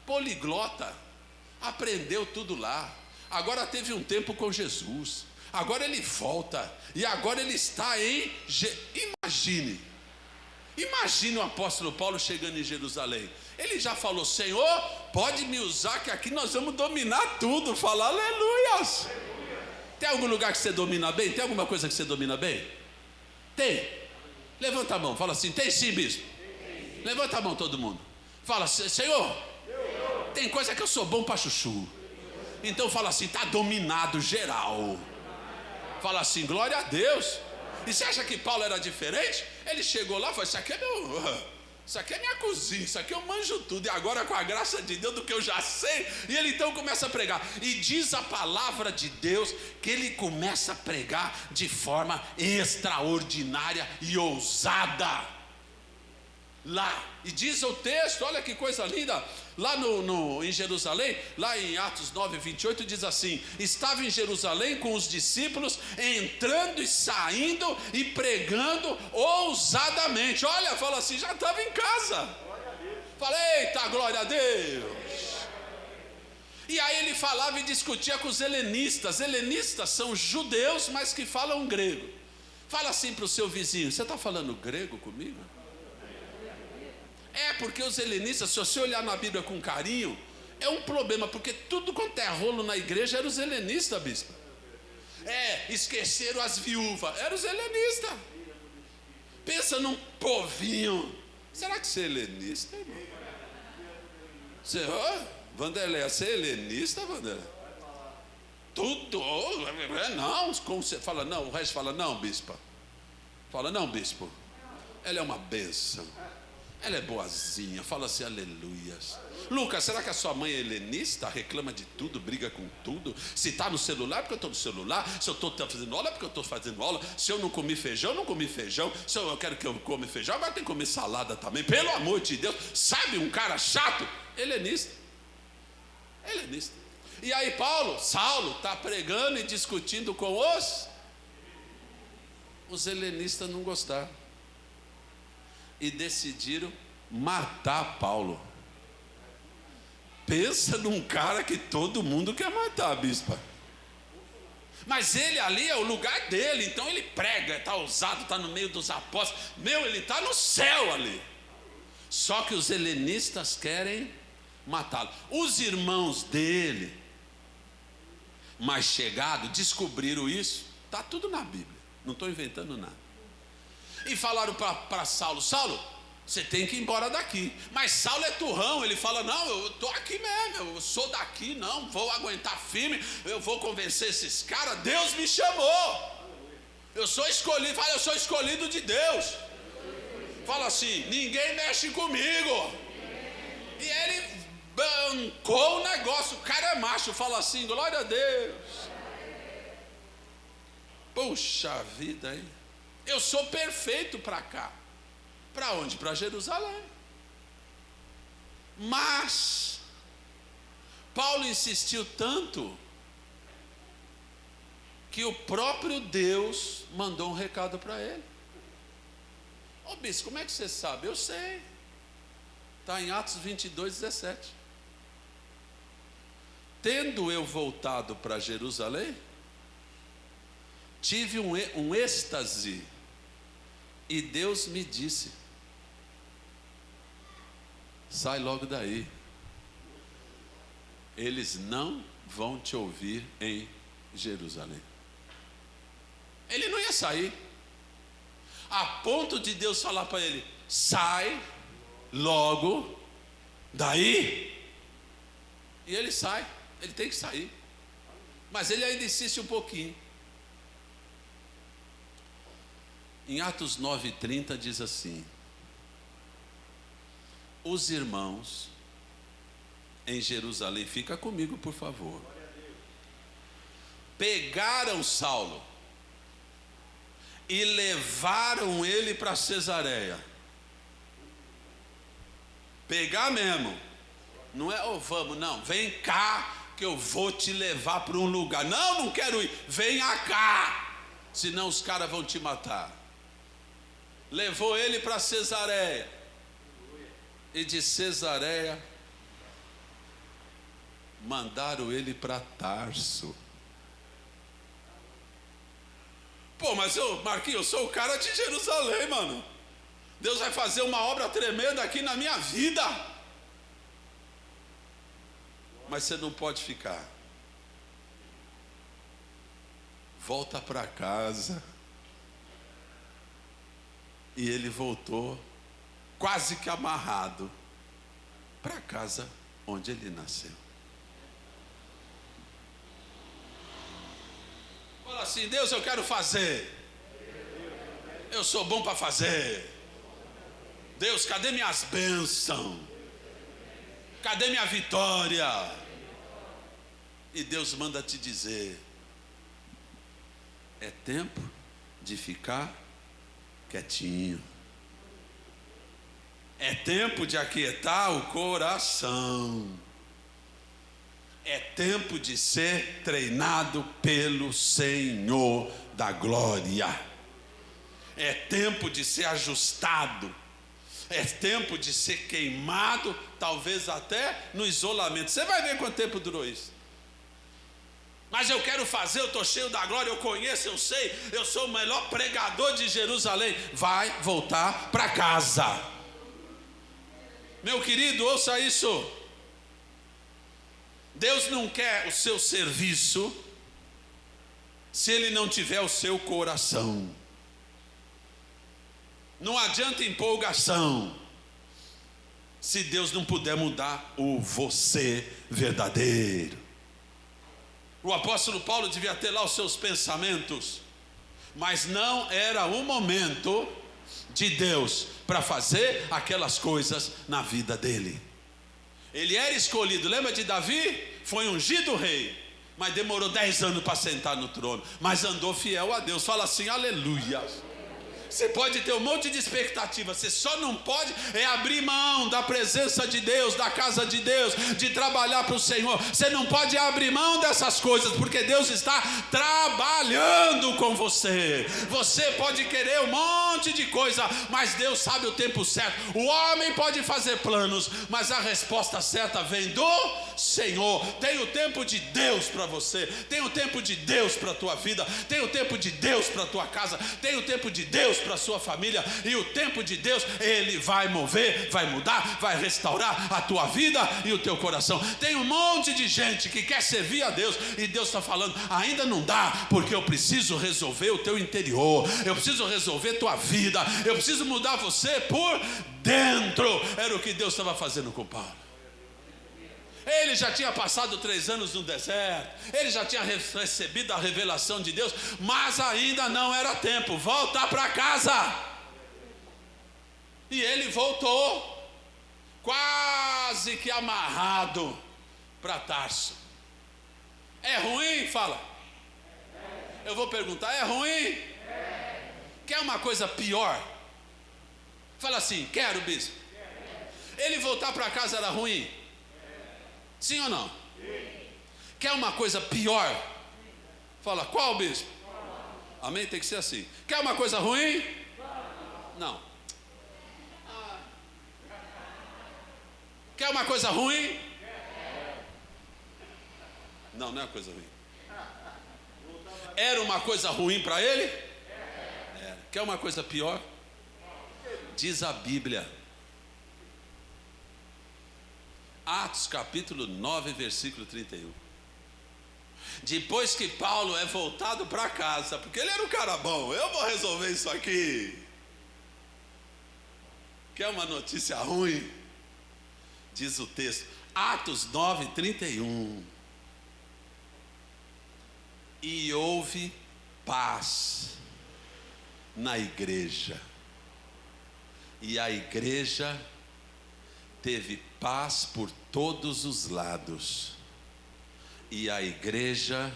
Poliglota, aprendeu tudo lá, agora teve um tempo com Jesus, agora ele volta, e agora ele está em Imagine o apóstolo Paulo chegando em Jerusalém. Ele já falou, Senhor, pode me usar que aqui nós vamos dominar tudo. Fala, aleluias. Tem algum lugar que você domina bem? Tem alguma coisa que você domina bem? Tem. Levanta a mão, fala assim, tem sim, bispo. Levanta a mão todo mundo. Fala, Senhor, tem coisa que eu sou bom para chuchu. Então fala assim, está dominado geral. Fala assim, glória a Deus. E você acha que Paulo era diferente? Ele chegou lá e falou, isso aqui é minha cozinha, isso aqui eu manjo tudo. E agora com a graça de Deus do que eu já sei. E ele então começa a pregar. E diz a palavra de Deus que ele começa a pregar de forma extraordinária e ousada. Lá, e diz o texto, olha que coisa linda, lá em Jerusalém, lá em Atos 9, 28, diz assim, estava em Jerusalém com os discípulos, entrando e saindo e pregando ousadamente. Olha, fala assim, já estava em casa. Fala, eita, glória a Deus. E aí ele falava e discutia com os helenistas. Helenistas são judeus, mas que falam grego. Fala assim para o seu vizinho, você está falando grego comigo? É, porque os helenistas, se você olhar na Bíblia com carinho, é um problema, porque tudo quanto é rolo na igreja era os helenistas, bispo. Esqueceram as viúvas, eram os helenistas. Pensa num povinho. Será que você é helenista, irmão? Vanderlei, você é helenista, Vanderlei? Tudo, não, como você fala, não, o resto fala, não, bispa. Fala, não, bispo. Ela é uma bênção. Ela é boazinha, fala assim, aleluias. Lucas, será que a sua mãe é helenista? Reclama de tudo, briga com tudo. Se está no celular, porque eu estou no celular. Se eu estou fazendo aula, porque eu estou fazendo aula. Se eu não comi feijão, não comi feijão. Se eu quero que eu come feijão, agora tem que comer salada também. Pelo amor de Deus, sabe um cara chato? Helenista. E aí Saulo está pregando e discutindo com os helenistas não gostaram. E decidiram matar Paulo. Pensa num cara que todo mundo quer matar, bispa. Mas ele ali é o lugar dele, então ele prega, está ousado, está no meio dos apóstolos. Ele está no céu ali. Só que os helenistas querem matá-lo. Os irmãos dele, mais chegados, descobriram isso. Está tudo na Bíblia, não estou inventando nada. E falaram para Saulo, você tem que ir embora daqui. Mas Saulo é turrão, ele fala, não, eu estou aqui mesmo, eu sou daqui, não, vou aguentar firme, eu vou convencer esses caras, Deus me chamou. Eu sou escolhido, fala, eu sou escolhido de Deus. Fala assim: ninguém mexe comigo. E ele bancou o negócio. O cara é macho. Fala assim: glória a Deus. Puxa vida, hein? Eu sou perfeito para cá. Para onde? Para Jerusalém. Mas Paulo insistiu tanto que o próprio Deus mandou um recado para ele. Ô bispo, como é que você sabe? Eu sei. Está em Atos 22:17. Tendo eu voltado para Jerusalém, tive um êxtase, e Deus me disse: sai logo daí, eles não vão te ouvir em Jerusalém. Ele não ia sair, a ponto de Deus falar para ele: sai logo daí. E ele sai, ele tem que sair, mas ele ainda insiste um pouquinho. Em Atos 9:30 diz assim: os irmãos em Jerusalém, fica comigo por favor, pegaram Saulo e levaram ele para Cesareia. Pegar mesmo, não é vamos, não, vem cá que eu vou te levar para um lugar. Não, não quero ir, venha cá, senão os caras vão te matar. Levou ele para Cesareia, e de Cesareia mandaram ele para Tarso. Pô, mas Marquinhos, eu sou o cara de Jerusalém, mano. Deus vai fazer uma obra tremenda aqui na minha vida. Mas você não pode ficar. Volta para casa. E ele voltou, quase que amarrado, para casa onde ele nasceu. Fala assim: Deus, eu quero fazer. Eu sou bom para fazer. Deus, cadê minhas bênçãos? Cadê minha vitória? E Deus manda te dizer: é tempo de ficar quietinho. É tempo de aquietar o coração. É tempo de ser treinado pelo Senhor da glória. É tempo de ser ajustado. É tempo de ser queimado, talvez até no isolamento. Você vai ver quanto tempo durou isso. Mas eu quero fazer, eu estou cheio da glória, eu conheço, eu sei, eu sou o melhor pregador de Jerusalém. Vai voltar para casa. Meu querido, ouça isso. Deus não quer o seu serviço se Ele não tiver o seu coração. Não adianta empolgação se Deus não puder mudar o você verdadeiro. O apóstolo Paulo devia ter lá os seus pensamentos, mas não era o momento de Deus para fazer aquelas coisas na vida dele. Ele era escolhido, lembra de Davi? Foi ungido rei, mas demorou 10 anos para sentar no trono, mas andou fiel a Deus. Fala assim: aleluia. Você pode ter um monte de expectativa, você só não pode abrir mão da presença de Deus, da casa de Deus, de trabalhar para o Senhor. Você não pode abrir mão dessas coisas, porque Deus está trabalhando com você. Você pode querer um monte de coisa, mas Deus sabe o tempo certo. O homem pode fazer planos, mas a resposta certa vem do Senhor. Tem o tempo de Deus para você, tem o tempo de Deus para a tua vida, tem o tempo de Deus para a tua casa, tem o tempo de Deus para a sua família, e o tempo de Deus, Ele vai mover, vai mudar, vai restaurar a tua vida e o teu coração. Tem um monte de gente que quer servir a Deus, e Deus está falando: ainda não dá, porque eu preciso resolver o teu interior, eu preciso resolver tua vida, eu preciso mudar você por dentro. Era o que Deus estava fazendo com Paulo. Ele já tinha passado 3 anos no deserto, ele já tinha recebido a revelação de Deus, mas ainda não era tempo. Volta para casa. E ele voltou, quase que amarrado para Tarso. É ruim? Fala. Eu vou perguntar, é ruim? Quer uma coisa pior? Fala assim, quero, bispo. Ele voltar para casa era ruim? Sim ou não? Quer uma coisa pior? Fala, qual, bispo? Amém? Tem que ser assim. Quer uma coisa ruim? Não. Quer uma coisa ruim? Não, não é uma coisa ruim. Era uma coisa ruim para ele? Era. Quer uma coisa pior? Diz a Bíblia. Atos capítulo 9, versículo 31. Depois que Paulo é voltado para casa, porque ele era um cara bom, eu vou resolver isso aqui. Quer uma notícia ruim? Diz o texto, Atos 9, 31. E houve paz na igreja. E a igreja teve paz por todos os lados. E a igreja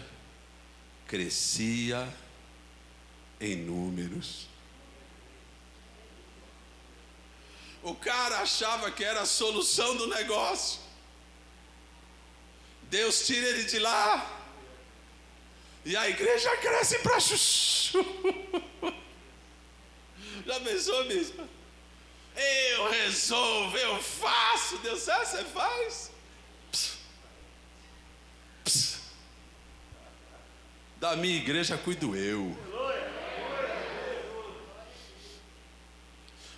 crescia em números. O cara achava que era a solução do negócio. Deus tira ele de lá. E a igreja cresce para chuchu. Já pensou, bispo? Eu resolvo, eu faço. Deus sabe, você faz. Da minha igreja cuido eu.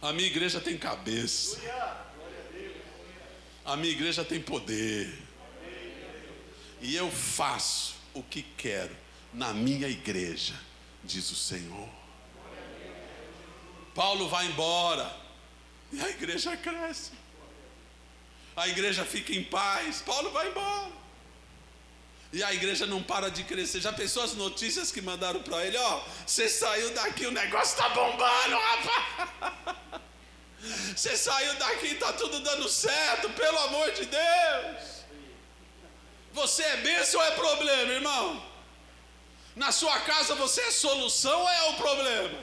A minha igreja tem cabeça. A minha igreja tem poder. E eu faço o que quero na minha igreja, diz o Senhor. Paulo vai embora e a igreja cresce. A igreja fica em paz. Paulo vai embora e a igreja não para de crescer. Já pensou as notícias que mandaram para ele? Ó, você saiu daqui, o negócio está bombando, rapaz. Você saiu daqui, está tudo dando certo, pelo amor de Deus. Você é bênção ou é problema, irmão? Na sua casa você é solução ou é o problema?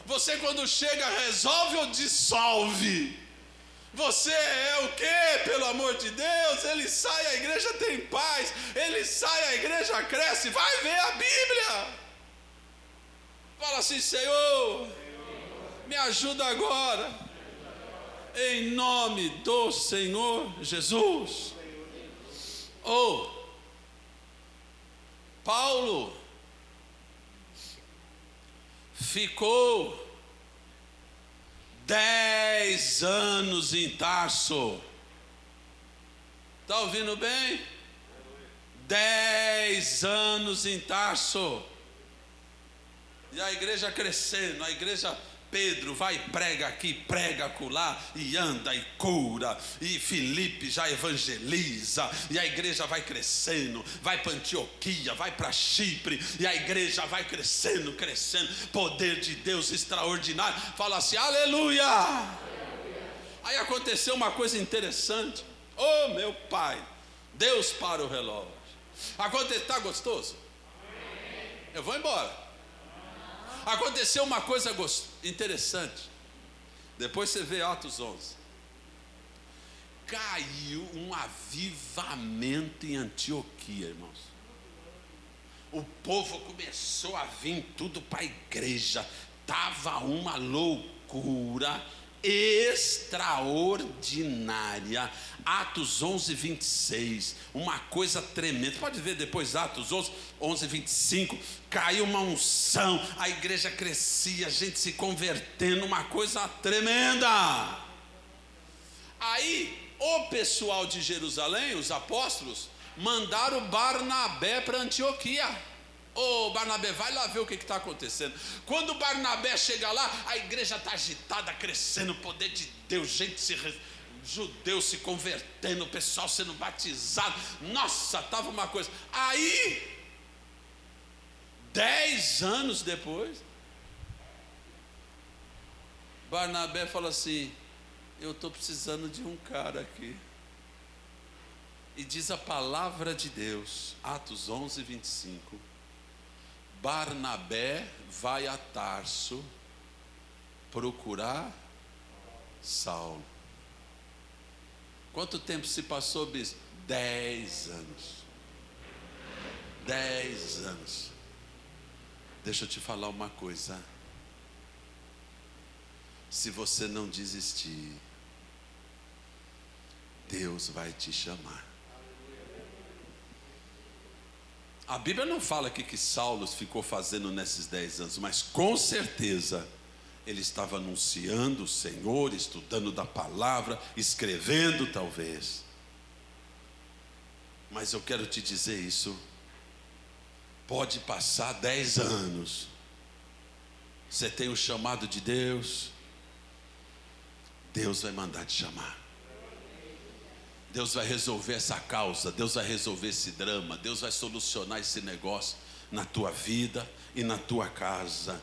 Você quando chega resolve ou dissolve? Você é o quê, pelo amor de Deus? Ele sai, a igreja tem paz. Ele sai, a igreja cresce. Vai ver a Bíblia. Fala assim, Senhor, me ajuda agora. Em nome do Senhor Jesus. Paulo ficou 10 anos em Tarso. Está ouvindo bem? 10 anos em Tarso. E a igreja crescendo, a igreja... Pedro vai, prega aqui, prega acolá, e anda e cura, e Filipe já evangeliza, e a igreja vai crescendo, vai para Antioquia, vai para Chipre, e a igreja vai crescendo, crescendo, poder de Deus extraordinário. Fala assim, aleluia! Aí aconteceu uma coisa interessante. Oh meu pai, Deus para o relógio. Está gostoso? Eu vou embora. Aconteceu uma coisa interessante. Depois você vê Atos 11. Caiu um avivamento em Antioquia, irmãos. O povo começou a vir tudo para a igreja. Estava uma loucura extraordinária. Atos 11, 26, uma coisa tremenda. Pode ver depois Atos 11, 25. Caiu uma unção, a igreja crescia, a gente se convertendo, uma coisa tremenda. Aí o pessoal de Jerusalém, os apóstolos, mandaram Barnabé para Antioquia. Ô Barnabé, vai lá ver o que está acontecendo. Quando Barnabé chega lá, a igreja está agitada, crescendo, o poder de Deus, judeus se convertendo, o pessoal sendo batizado. Nossa, estava uma coisa. Aí 10 anos depois, Barnabé fala assim: eu estou precisando de um cara aqui. E diz a palavra de Deus, Atos 11, 25. Barnabé vai a Tarso procurar Saulo. Quanto tempo se passou, bispo? 10 anos. 10 anos. Deixa eu te falar uma coisa. Se você não desistir, Deus vai te chamar. A Bíblia não fala aqui que Saulo ficou fazendo nesses 10 anos, mas com certeza ele estava anunciando o Senhor, estudando da palavra, escrevendo talvez. Mas eu quero te dizer isso. Pode passar 10 anos. Você tem o chamado de Deus. Deus vai mandar te chamar. Deus vai resolver essa causa. Deus vai resolver esse drama. Deus vai solucionar esse negócio na tua vida e na tua casa.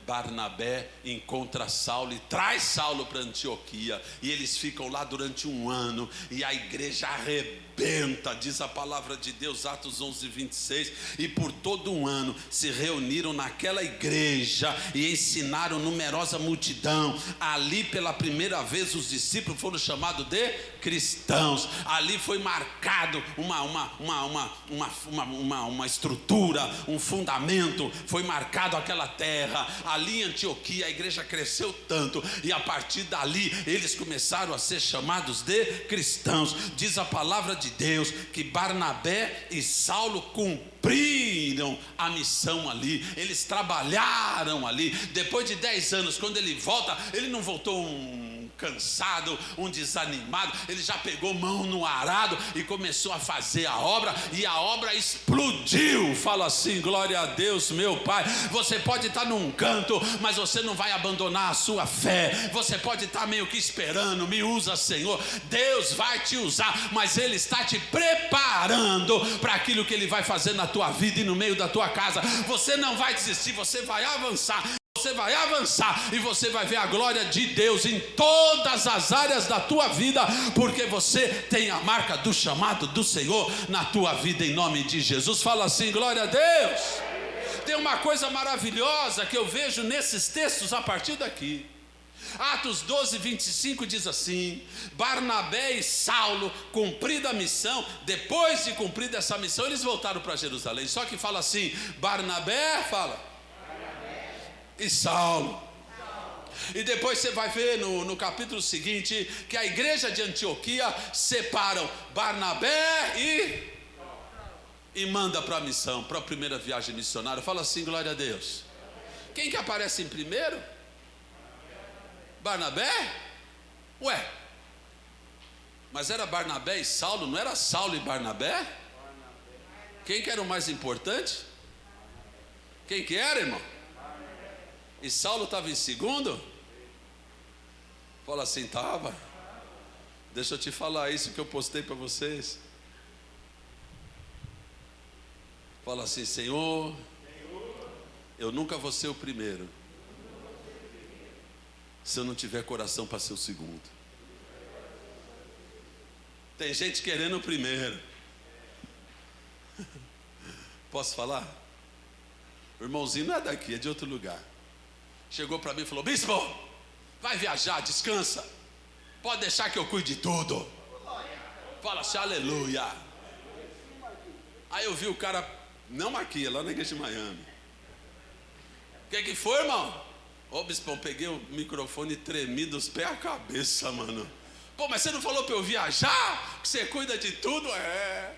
Barnabé encontra Saulo e traz Saulo para Antioquia, e eles ficam lá durante 1 ano, e a igreja arrebenta, diz a palavra de Deus, Atos 11, 26, e por todo 1 ano se reuniram naquela igreja e ensinaram numerosa multidão. Ali pela primeira vez os discípulos foram chamados de cristãos. Ali foi marcado uma estrutura, um fundamento, foi marcado aquela terra. Ali em Antioquia a igreja cresceu tanto, e a partir dali eles começaram a ser chamados de cristãos. Diz a palavra de Deus que Barnabé e Saulo cumpriram a missão ali, eles trabalharam ali. Depois de 10 anos, quando ele volta, ele não voltou cansado, desanimado, ele já pegou mão no arado e começou a fazer a obra, e a obra explodiu. Fala assim: glória a Deus, meu Pai. Você pode estar num canto, mas você não vai abandonar a sua fé. Você pode estar meio que esperando: me usa, Senhor. Deus vai te usar, mas Ele está te preparando para aquilo que Ele vai fazer na tua vida e no meio da tua casa. Você não vai desistir, você vai avançar. Você vai avançar e você vai ver a glória de Deus em todas as áreas da tua vida, porque você tem a marca do chamado do Senhor na tua vida, em nome de Jesus. Fala assim: glória a Deus. Tem uma coisa maravilhosa que eu vejo nesses textos a partir daqui. Atos 12, 25 diz assim: Barnabé e Saulo, cumprida a missão, depois de cumprida essa missão, eles voltaram para Jerusalém. Só que fala assim: Barnabé, fala, e Saulo. E depois você vai ver no capítulo seguinte que a igreja de Antioquia separam Barnabé e manda para a missão, para a primeira viagem missionária. Fala assim: glória a Deus. Quem que aparece em primeiro? Barnabé? Ué, mas era Barnabé e Saulo, não era Saulo e Barnabé? Quem que era o mais importante? Quem que era, irmão? E Saulo estava em segundo? Fala assim: estava. Deixa eu te falar isso que eu postei para vocês. Fala assim: Senhor, eu nunca vou ser o primeiro se eu não tiver coração para ser o segundo. Tem gente querendo o primeiro. Posso falar? O irmãozinho não é daqui, é de outro lugar. Chegou para mim e falou: bispo, vai viajar, descansa, pode deixar que eu cuide de tudo. Fala assim: aleluia. Aí eu vi o cara, não aqui, lá na igreja de Miami. O que foi, irmão? Ô bispão, peguei o microfone e tremi dos pés à cabeça, mano. Pô, mas você não falou para eu viajar? Que você cuida de tudo? É.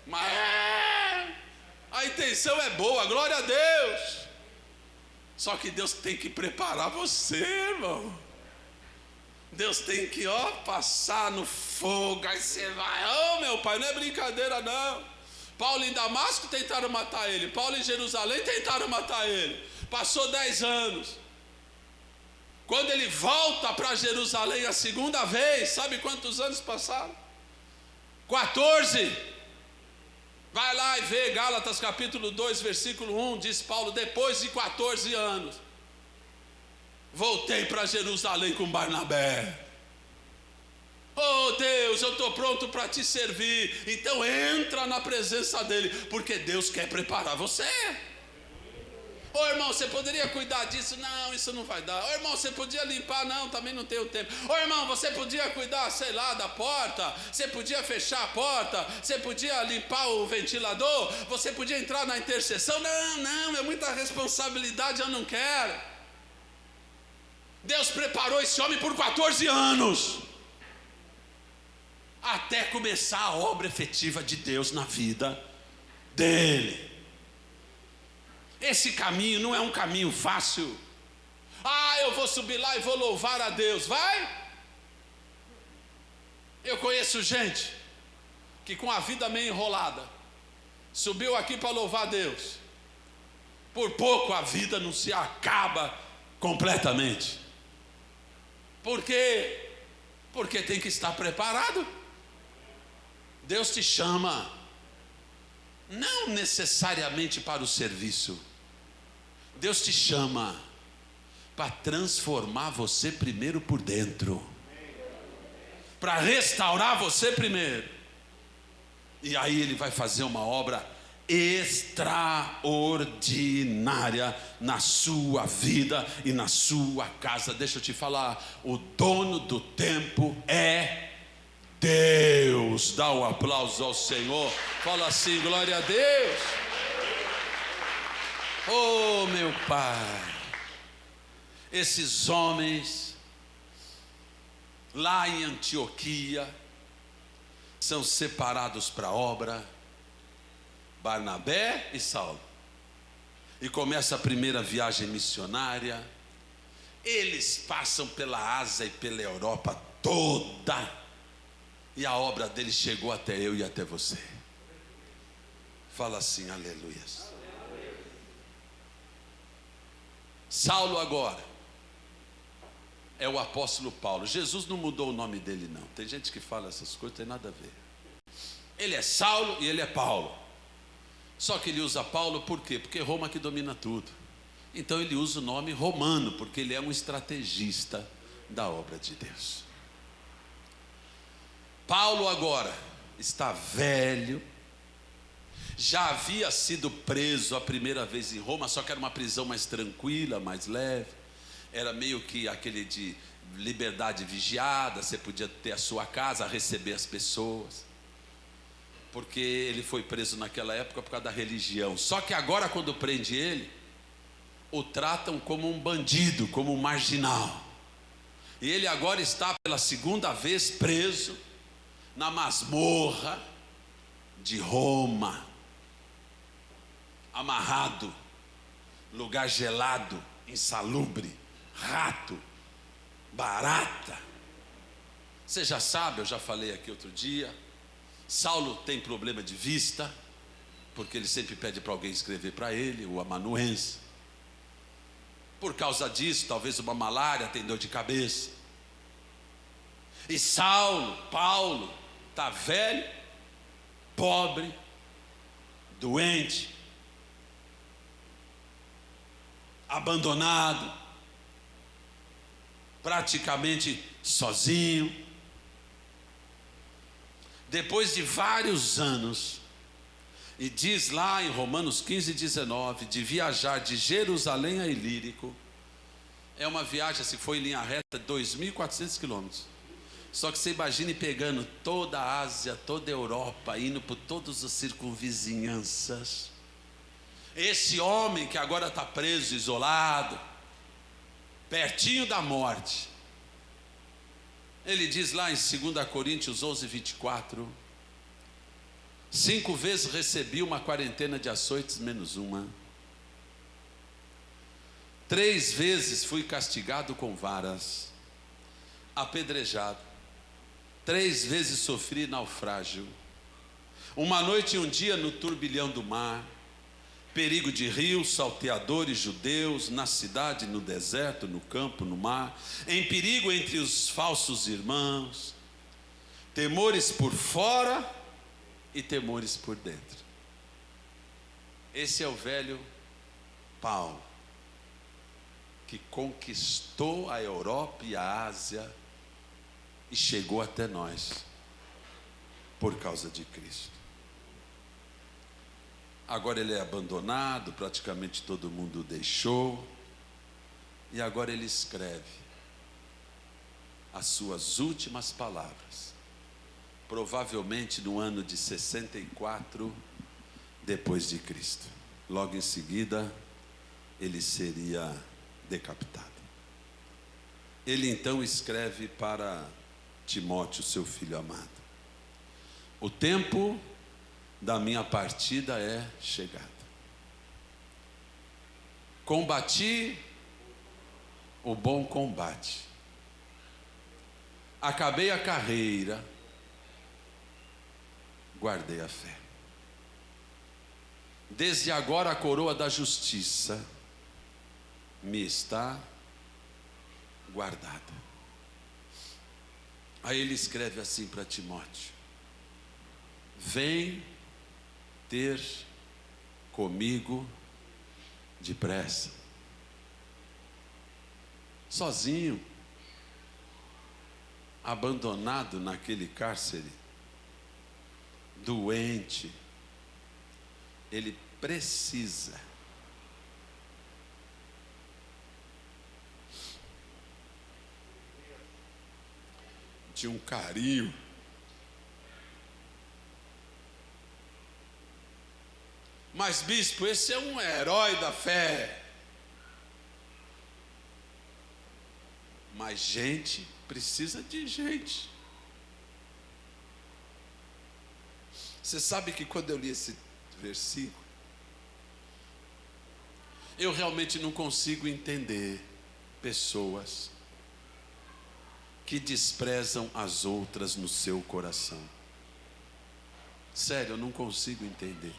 Mas a intenção é boa, glória a Deus. Só que Deus tem que preparar você, irmão. Deus tem que, passar no fogo. Aí você vai, meu pai, não é brincadeira não. Paulo em Damasco tentaram matar ele. Paulo em Jerusalém tentaram matar ele. Passou 10 anos. Quando ele volta para Jerusalém a segunda vez, sabe quantos anos passaram? 14. Vai lá e vê Gálatas capítulo 2, versículo 1, diz Paulo: depois de 14 anos, Voltei para Jerusalém com Barnabé. Oh Deus, eu estou pronto para te servir. Então entra na presença dele, porque Deus quer preparar você. Ô irmão, você poderia cuidar disso? Não, isso não vai dar. Ô irmão, você podia limpar? Não, também não tenho tempo. Ô irmão, você podia cuidar, sei lá, da porta? Você podia fechar a porta? Você podia limpar o ventilador? Você podia entrar na intercessão? Não, é muita responsabilidade, eu não quero. Deus preparou esse homem por 14 anos, até começar a obra efetiva de Deus na vida dele. Esse caminho não é um caminho fácil. Eu vou subir lá e vou louvar a Deus. Vai? Eu conheço gente que com a vida meio enrolada subiu aqui para louvar a Deus. Por pouco a vida não se acaba completamente. Por quê? Porque tem que estar preparado. Deus te chama não necessariamente para o serviço. Deus te chama para transformar você primeiro por dentro, para restaurar você primeiro, e aí Ele vai fazer uma obra extraordinária na sua vida e na sua casa. Deixa eu te falar, o dono do tempo é Deus. Dá um aplauso ao Senhor, fala assim: glória a Deus. Oh meu Pai, esses homens lá em Antioquia são separados para a obra, Barnabé e Saulo, e começa a primeira viagem missionária. Eles passam pela Ásia e pela Europa toda, e a obra deles chegou até eu e até você. Fala assim, aleluias. Saulo agora é o apóstolo Paulo. Jesus não mudou o nome dele não. Tem gente que fala essas coisas, não tem nada a ver. Ele é Saulo e ele é Paulo. Só que ele usa Paulo por quê? Porque Roma que domina tudo. Então ele usa o nome romano, porque ele é um estrategista da obra de Deus. Paulo agora está velho, já havia sido preso a primeira vez em Roma, só que era uma prisão mais tranquila, mais leve, era meio que aquele de liberdade vigiada, você podia ter a sua casa, receber as pessoas, porque ele foi preso naquela época por causa da religião. Só que agora, quando prende ele, o tratam como um bandido, como um marginal, e ele agora está pela segunda vez preso na masmorra de Roma, amarrado, lugar gelado, insalubre, rato, barata. Você já sabe, eu já falei aqui outro dia, Saulo tem problema de vista, porque ele sempre pede para alguém escrever para ele, o amanuense. Por causa disso, talvez uma malária, tem dor de cabeça. E Paulo, está velho, pobre, doente, abandonado, praticamente sozinho. Depois de vários anos, e diz lá em Romanos 15:19, de viajar de Jerusalém a Ilírico, é uma viagem, se for em linha reta, 2.400 quilômetros. Só que você imagine pegando toda a Ásia, toda a Europa, indo por todas as circunvizinhanças. Esse homem que agora está preso, isolado, pertinho da morte. Ele diz lá em 2 Coríntios 11:24, 5 vezes recebi uma quarentena de açoites menos uma. 3 vezes fui castigado com varas, apedrejado. 3 vezes sofri naufrágio. Uma noite e um dia no turbilhão do mar. Perigo de rios, salteadores judeus, na cidade, no deserto, no campo, no mar. Em perigo entre os falsos irmãos. Temores por fora e temores por dentro. Esse é o velho Paulo. que conquistou a Europa e a Ásia e chegou até nós por causa de Cristo. Agora ele é abandonado, praticamente todo mundo o deixou, e agora ele escreve as suas últimas palavras, provavelmente no ano de 64 depois de Cristo. Logo em seguida ele seria decapitado. Ele então escreve para Timóteo, seu filho amado: o tempo da minha partida é chegado. Combati o bom combate, acabei a carreira, guardei a fé. Desde agora a coroa da justiça me está guardada. Aí ele escreve assim para Timóteo: vem ter comigo depressa. Sozinho, abandonado naquele cárcere, doente, ele precisa de um carinho, mas bispo, esse é um herói da fé. Mas gente precisa de gente. Você sabe que quando eu li esse versículo, eu realmente não consigo entender pessoas que desprezam as outras no seu coração. Sério, eu não consigo entender.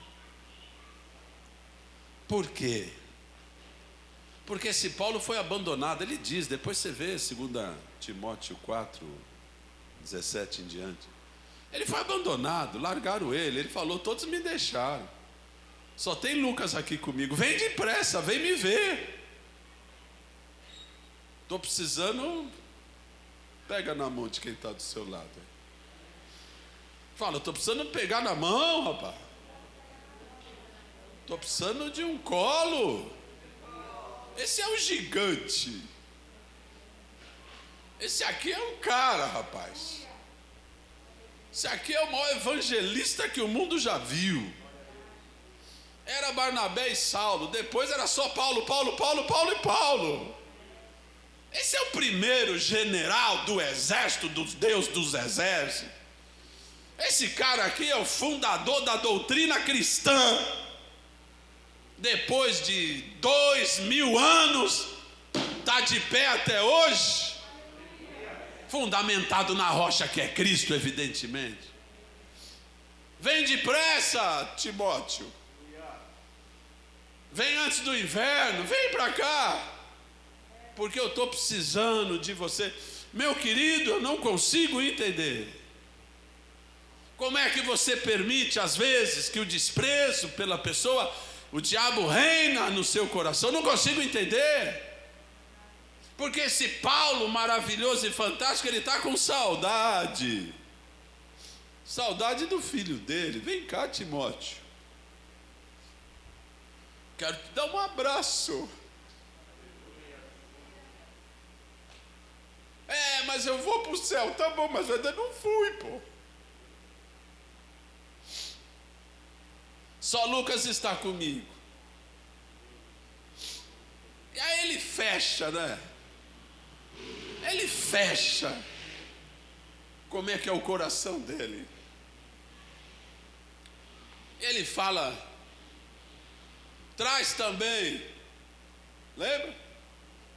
Por quê? Porque se Paulo foi abandonado, ele diz, depois você vê 2 Timóteo 4, 17 em diante, ele foi abandonado, largaram ele, ele falou, todos me deixaram, só tem Lucas aqui comigo, vem depressa, vem me ver, estou precisando, pega na mão de quem está do seu lado, fala, estou precisando pegar na mão, rapaz, estou precisando de um colo. Esse é um gigante. Esse aqui é um cara, rapaz. Esse aqui é o maior evangelista que o mundo já viu. Era Barnabé e Saulo. Depois era só Paulo, Paulo, Paulo, Paulo e Paulo. Esse é o primeiro general do exército, do Deus dos exércitos. Esse cara aqui é o fundador da doutrina cristã. Depois de 2000 anos, está de pé até hoje, fundamentado na rocha que é Cristo, evidentemente. Vem depressa, Timóteo, vem antes do inverno, vem para cá, porque eu estou precisando de você. Meu querido, eu não consigo entender. Como é que você permite, às vezes, que o desprezo pela pessoa, o diabo reina no seu coração? Não consigo entender. Porque esse Paulo maravilhoso e fantástico, ele está com saudade. Saudade do filho dele. Vem cá, Timóteo. Quero te dar um abraço. Mas eu vou para o céu. Tá bom, mas eu ainda não fui, pô. Só Lucas está comigo. E aí ele fecha, né? Ele fecha. Como é que é o coração dele? Ele fala, traz também, lembra?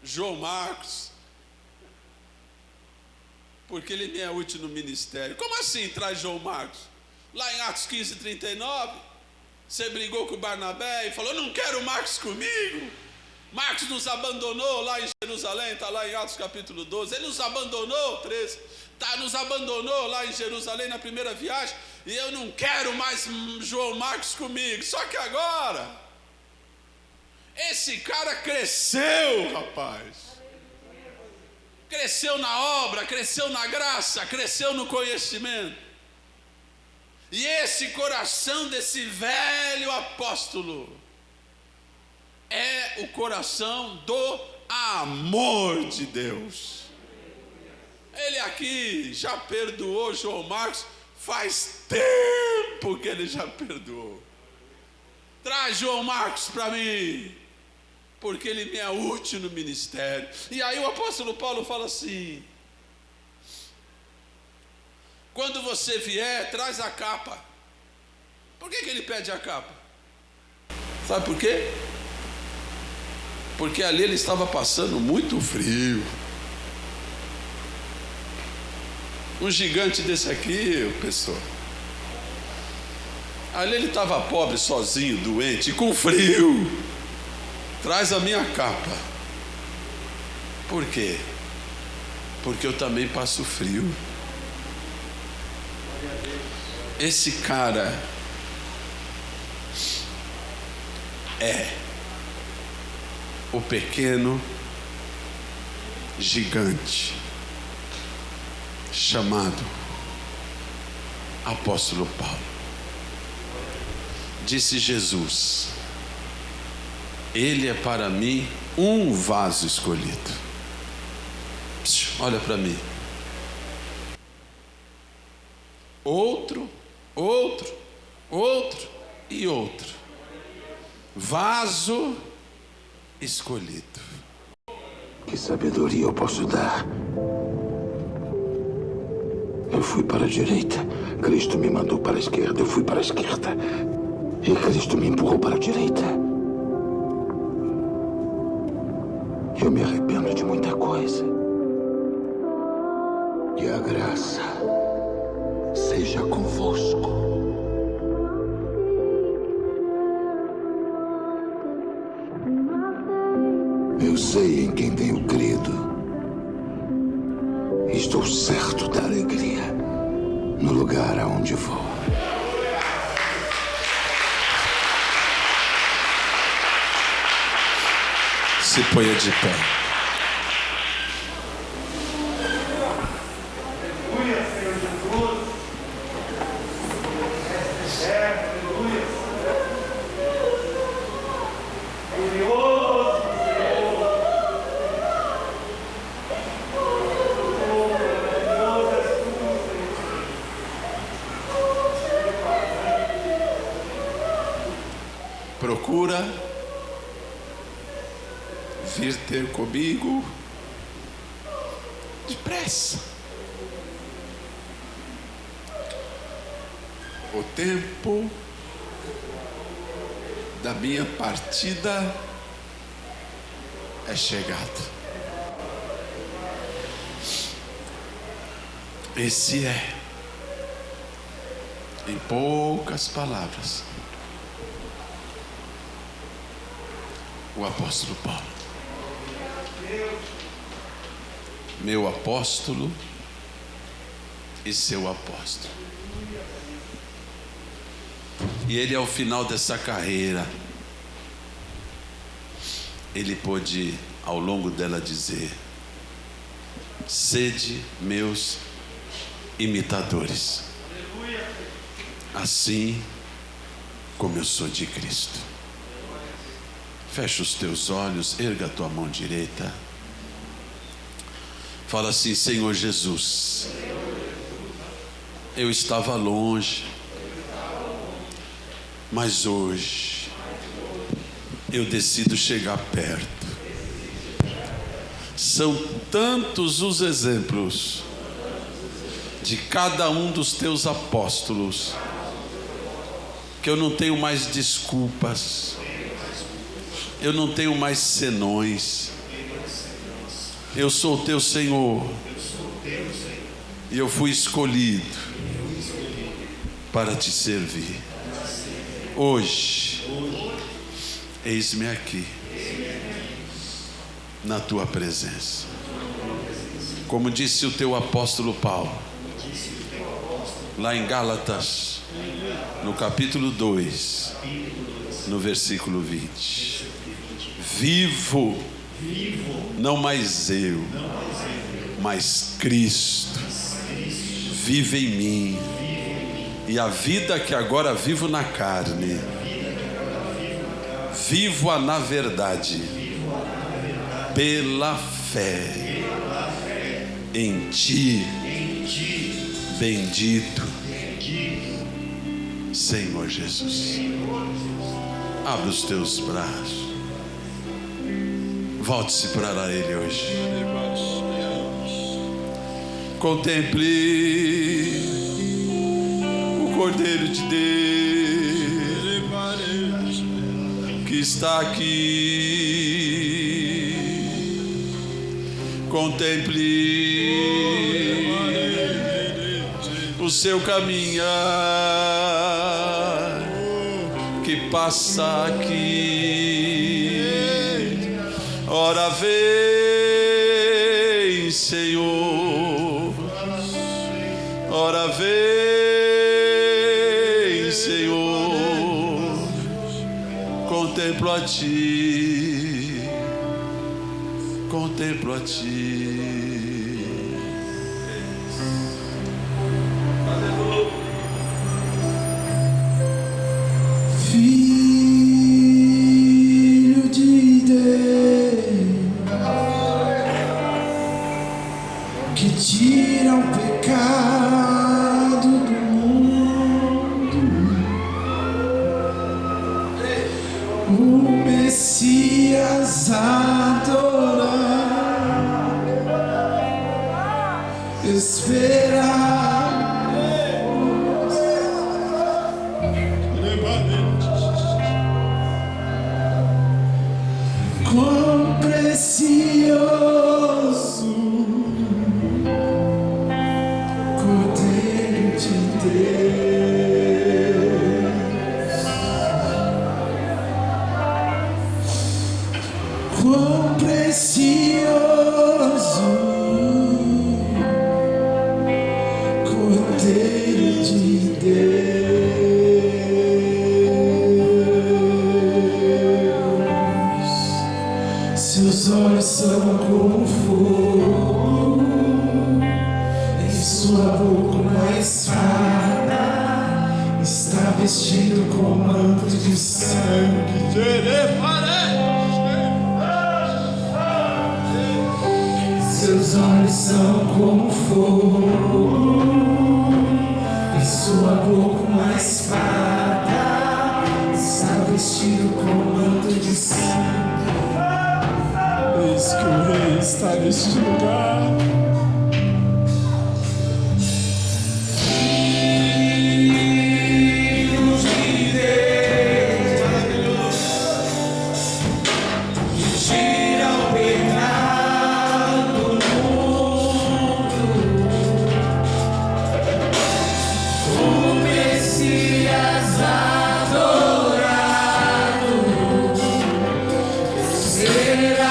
João Marcos. Porque ele me é útil no ministério. Como assim traz João Marcos? Lá em Atos 15, 39. Você brigou com o Barnabé e falou, não quero Marcos comigo. Marcos nos abandonou lá em Jerusalém, está lá em Atos capítulo 12. Ele nos abandonou, 13. Nos abandonou lá em Jerusalém na primeira viagem. E eu não quero mais João Marcos comigo. Só que agora, Esse cara cresceu, rapaz. Cresceu na obra, cresceu na graça, cresceu no conhecimento. E esse coração desse velho apóstolo é o coração do amor de Deus. Ele aqui já perdoou João Marcos, faz tempo que ele já perdoou. Traz João Marcos para mim, porque ele me é útil no ministério. E aí o apóstolo Paulo fala assim: quando você vier, traz a capa. Por que ele pede a capa? Sabe por quê? Porque ali ele estava passando muito frio. Um gigante desse aqui, pessoal. Ali ele estava pobre, sozinho, doente, com frio. Traz a minha capa. Por quê? Porque eu também passo frio. Esse cara é o pequeno gigante chamado apóstolo Paulo. Disse Jesus: ele é para mim um vaso escolhido. Olha para mim. Outro e outro. Vaso escolhido. Que sabedoria eu posso dar? Eu fui para a direita, Cristo me mandou para a esquerda. Eu fui para a esquerda e Cristo me empurrou para a direita. Eu me arrependo de muita coisa. E a graça seja convosco. Eu sei em quem tenho crido. Estou certo da alegria no lugar aonde vou. Se ponha de pé. Procura vir ter comigo depressa. O tempo da minha partida é chegado. Esse é, em poucas palavras, o apóstolo Paulo. Meu apóstolo e seu apóstolo. E ele, ao final dessa carreira, ele pôde ao longo dela dizer: sede meus imitadores, assim como eu sou de Cristo. Fecha os teus olhos, erga a tua mão direita. Fala assim: Senhor Jesus, eu estava longe, mas hoje eu decido chegar perto. São tantos os exemplos de cada um dos teus apóstolos que eu não tenho mais desculpas, eu não tenho mais senões. Eu sou o teu Senhor e eu fui escolhido para te servir. Hoje, eis-me aqui na tua presença. Como disse o teu apóstolo Paulo, lá em Gálatas, no capítulo 2, no versículo 20: vivo, não mais eu, mas Cristo vive em mim. E a vida que agora vivo na carne, vivo-a na verdade, pela fé em Ti, bendito Senhor Jesus. Abre os teus braços, volte-se para Ele hoje. Contemple o Cordeiro de Deus que está aqui. Contemple o seu caminhar que passa aqui. Ora vem, Senhor. Ora vem, Senhor. Contemplo a Ti. Contemplo a Ti. Filho de Deus, que tira o pecado do mundo, o Messias adorado, esperar. Quão precioso Cordeiro de Deus, quão precioso Cordeiro de Deus. Seus olhos são como fogo, em sua boca uma espada, está vestido com manto de sangue. Seus olhos são como fogo, em sua boca uma espada, está vestido com manto de sangue. Eis que o Rei está neste lugar. Filhos de Deus, que tira o pecado do mundo, o Messias adorado, será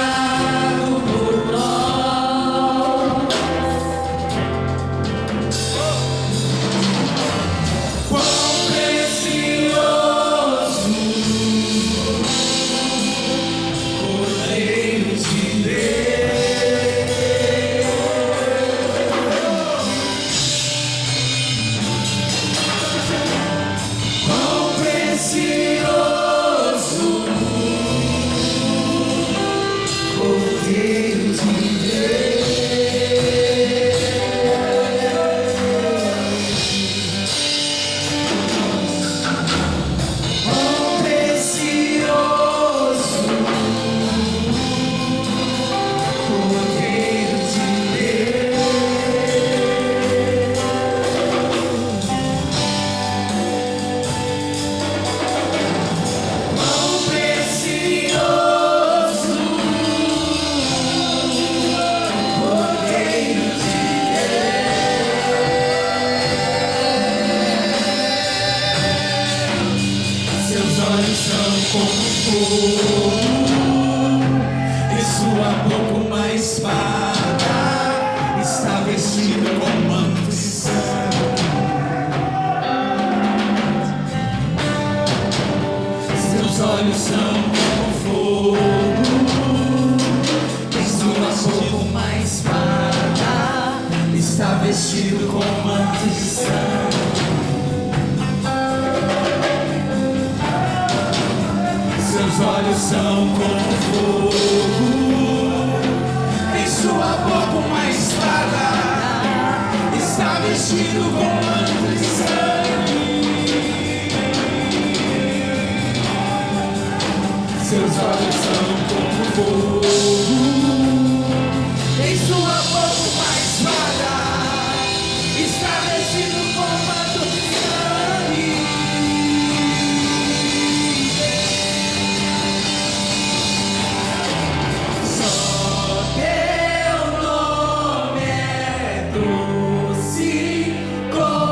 e sua boca uma espada, está vestido com manto de sangue. Seus olhos são como fogo, como fogo, em sua boca uma espada, está vestido com manto de sangue. Seus olhos são como fogo, em sua boca uma espada, está vestido com manto de sangue. Só teu nome é doce como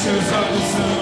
Seus olhos são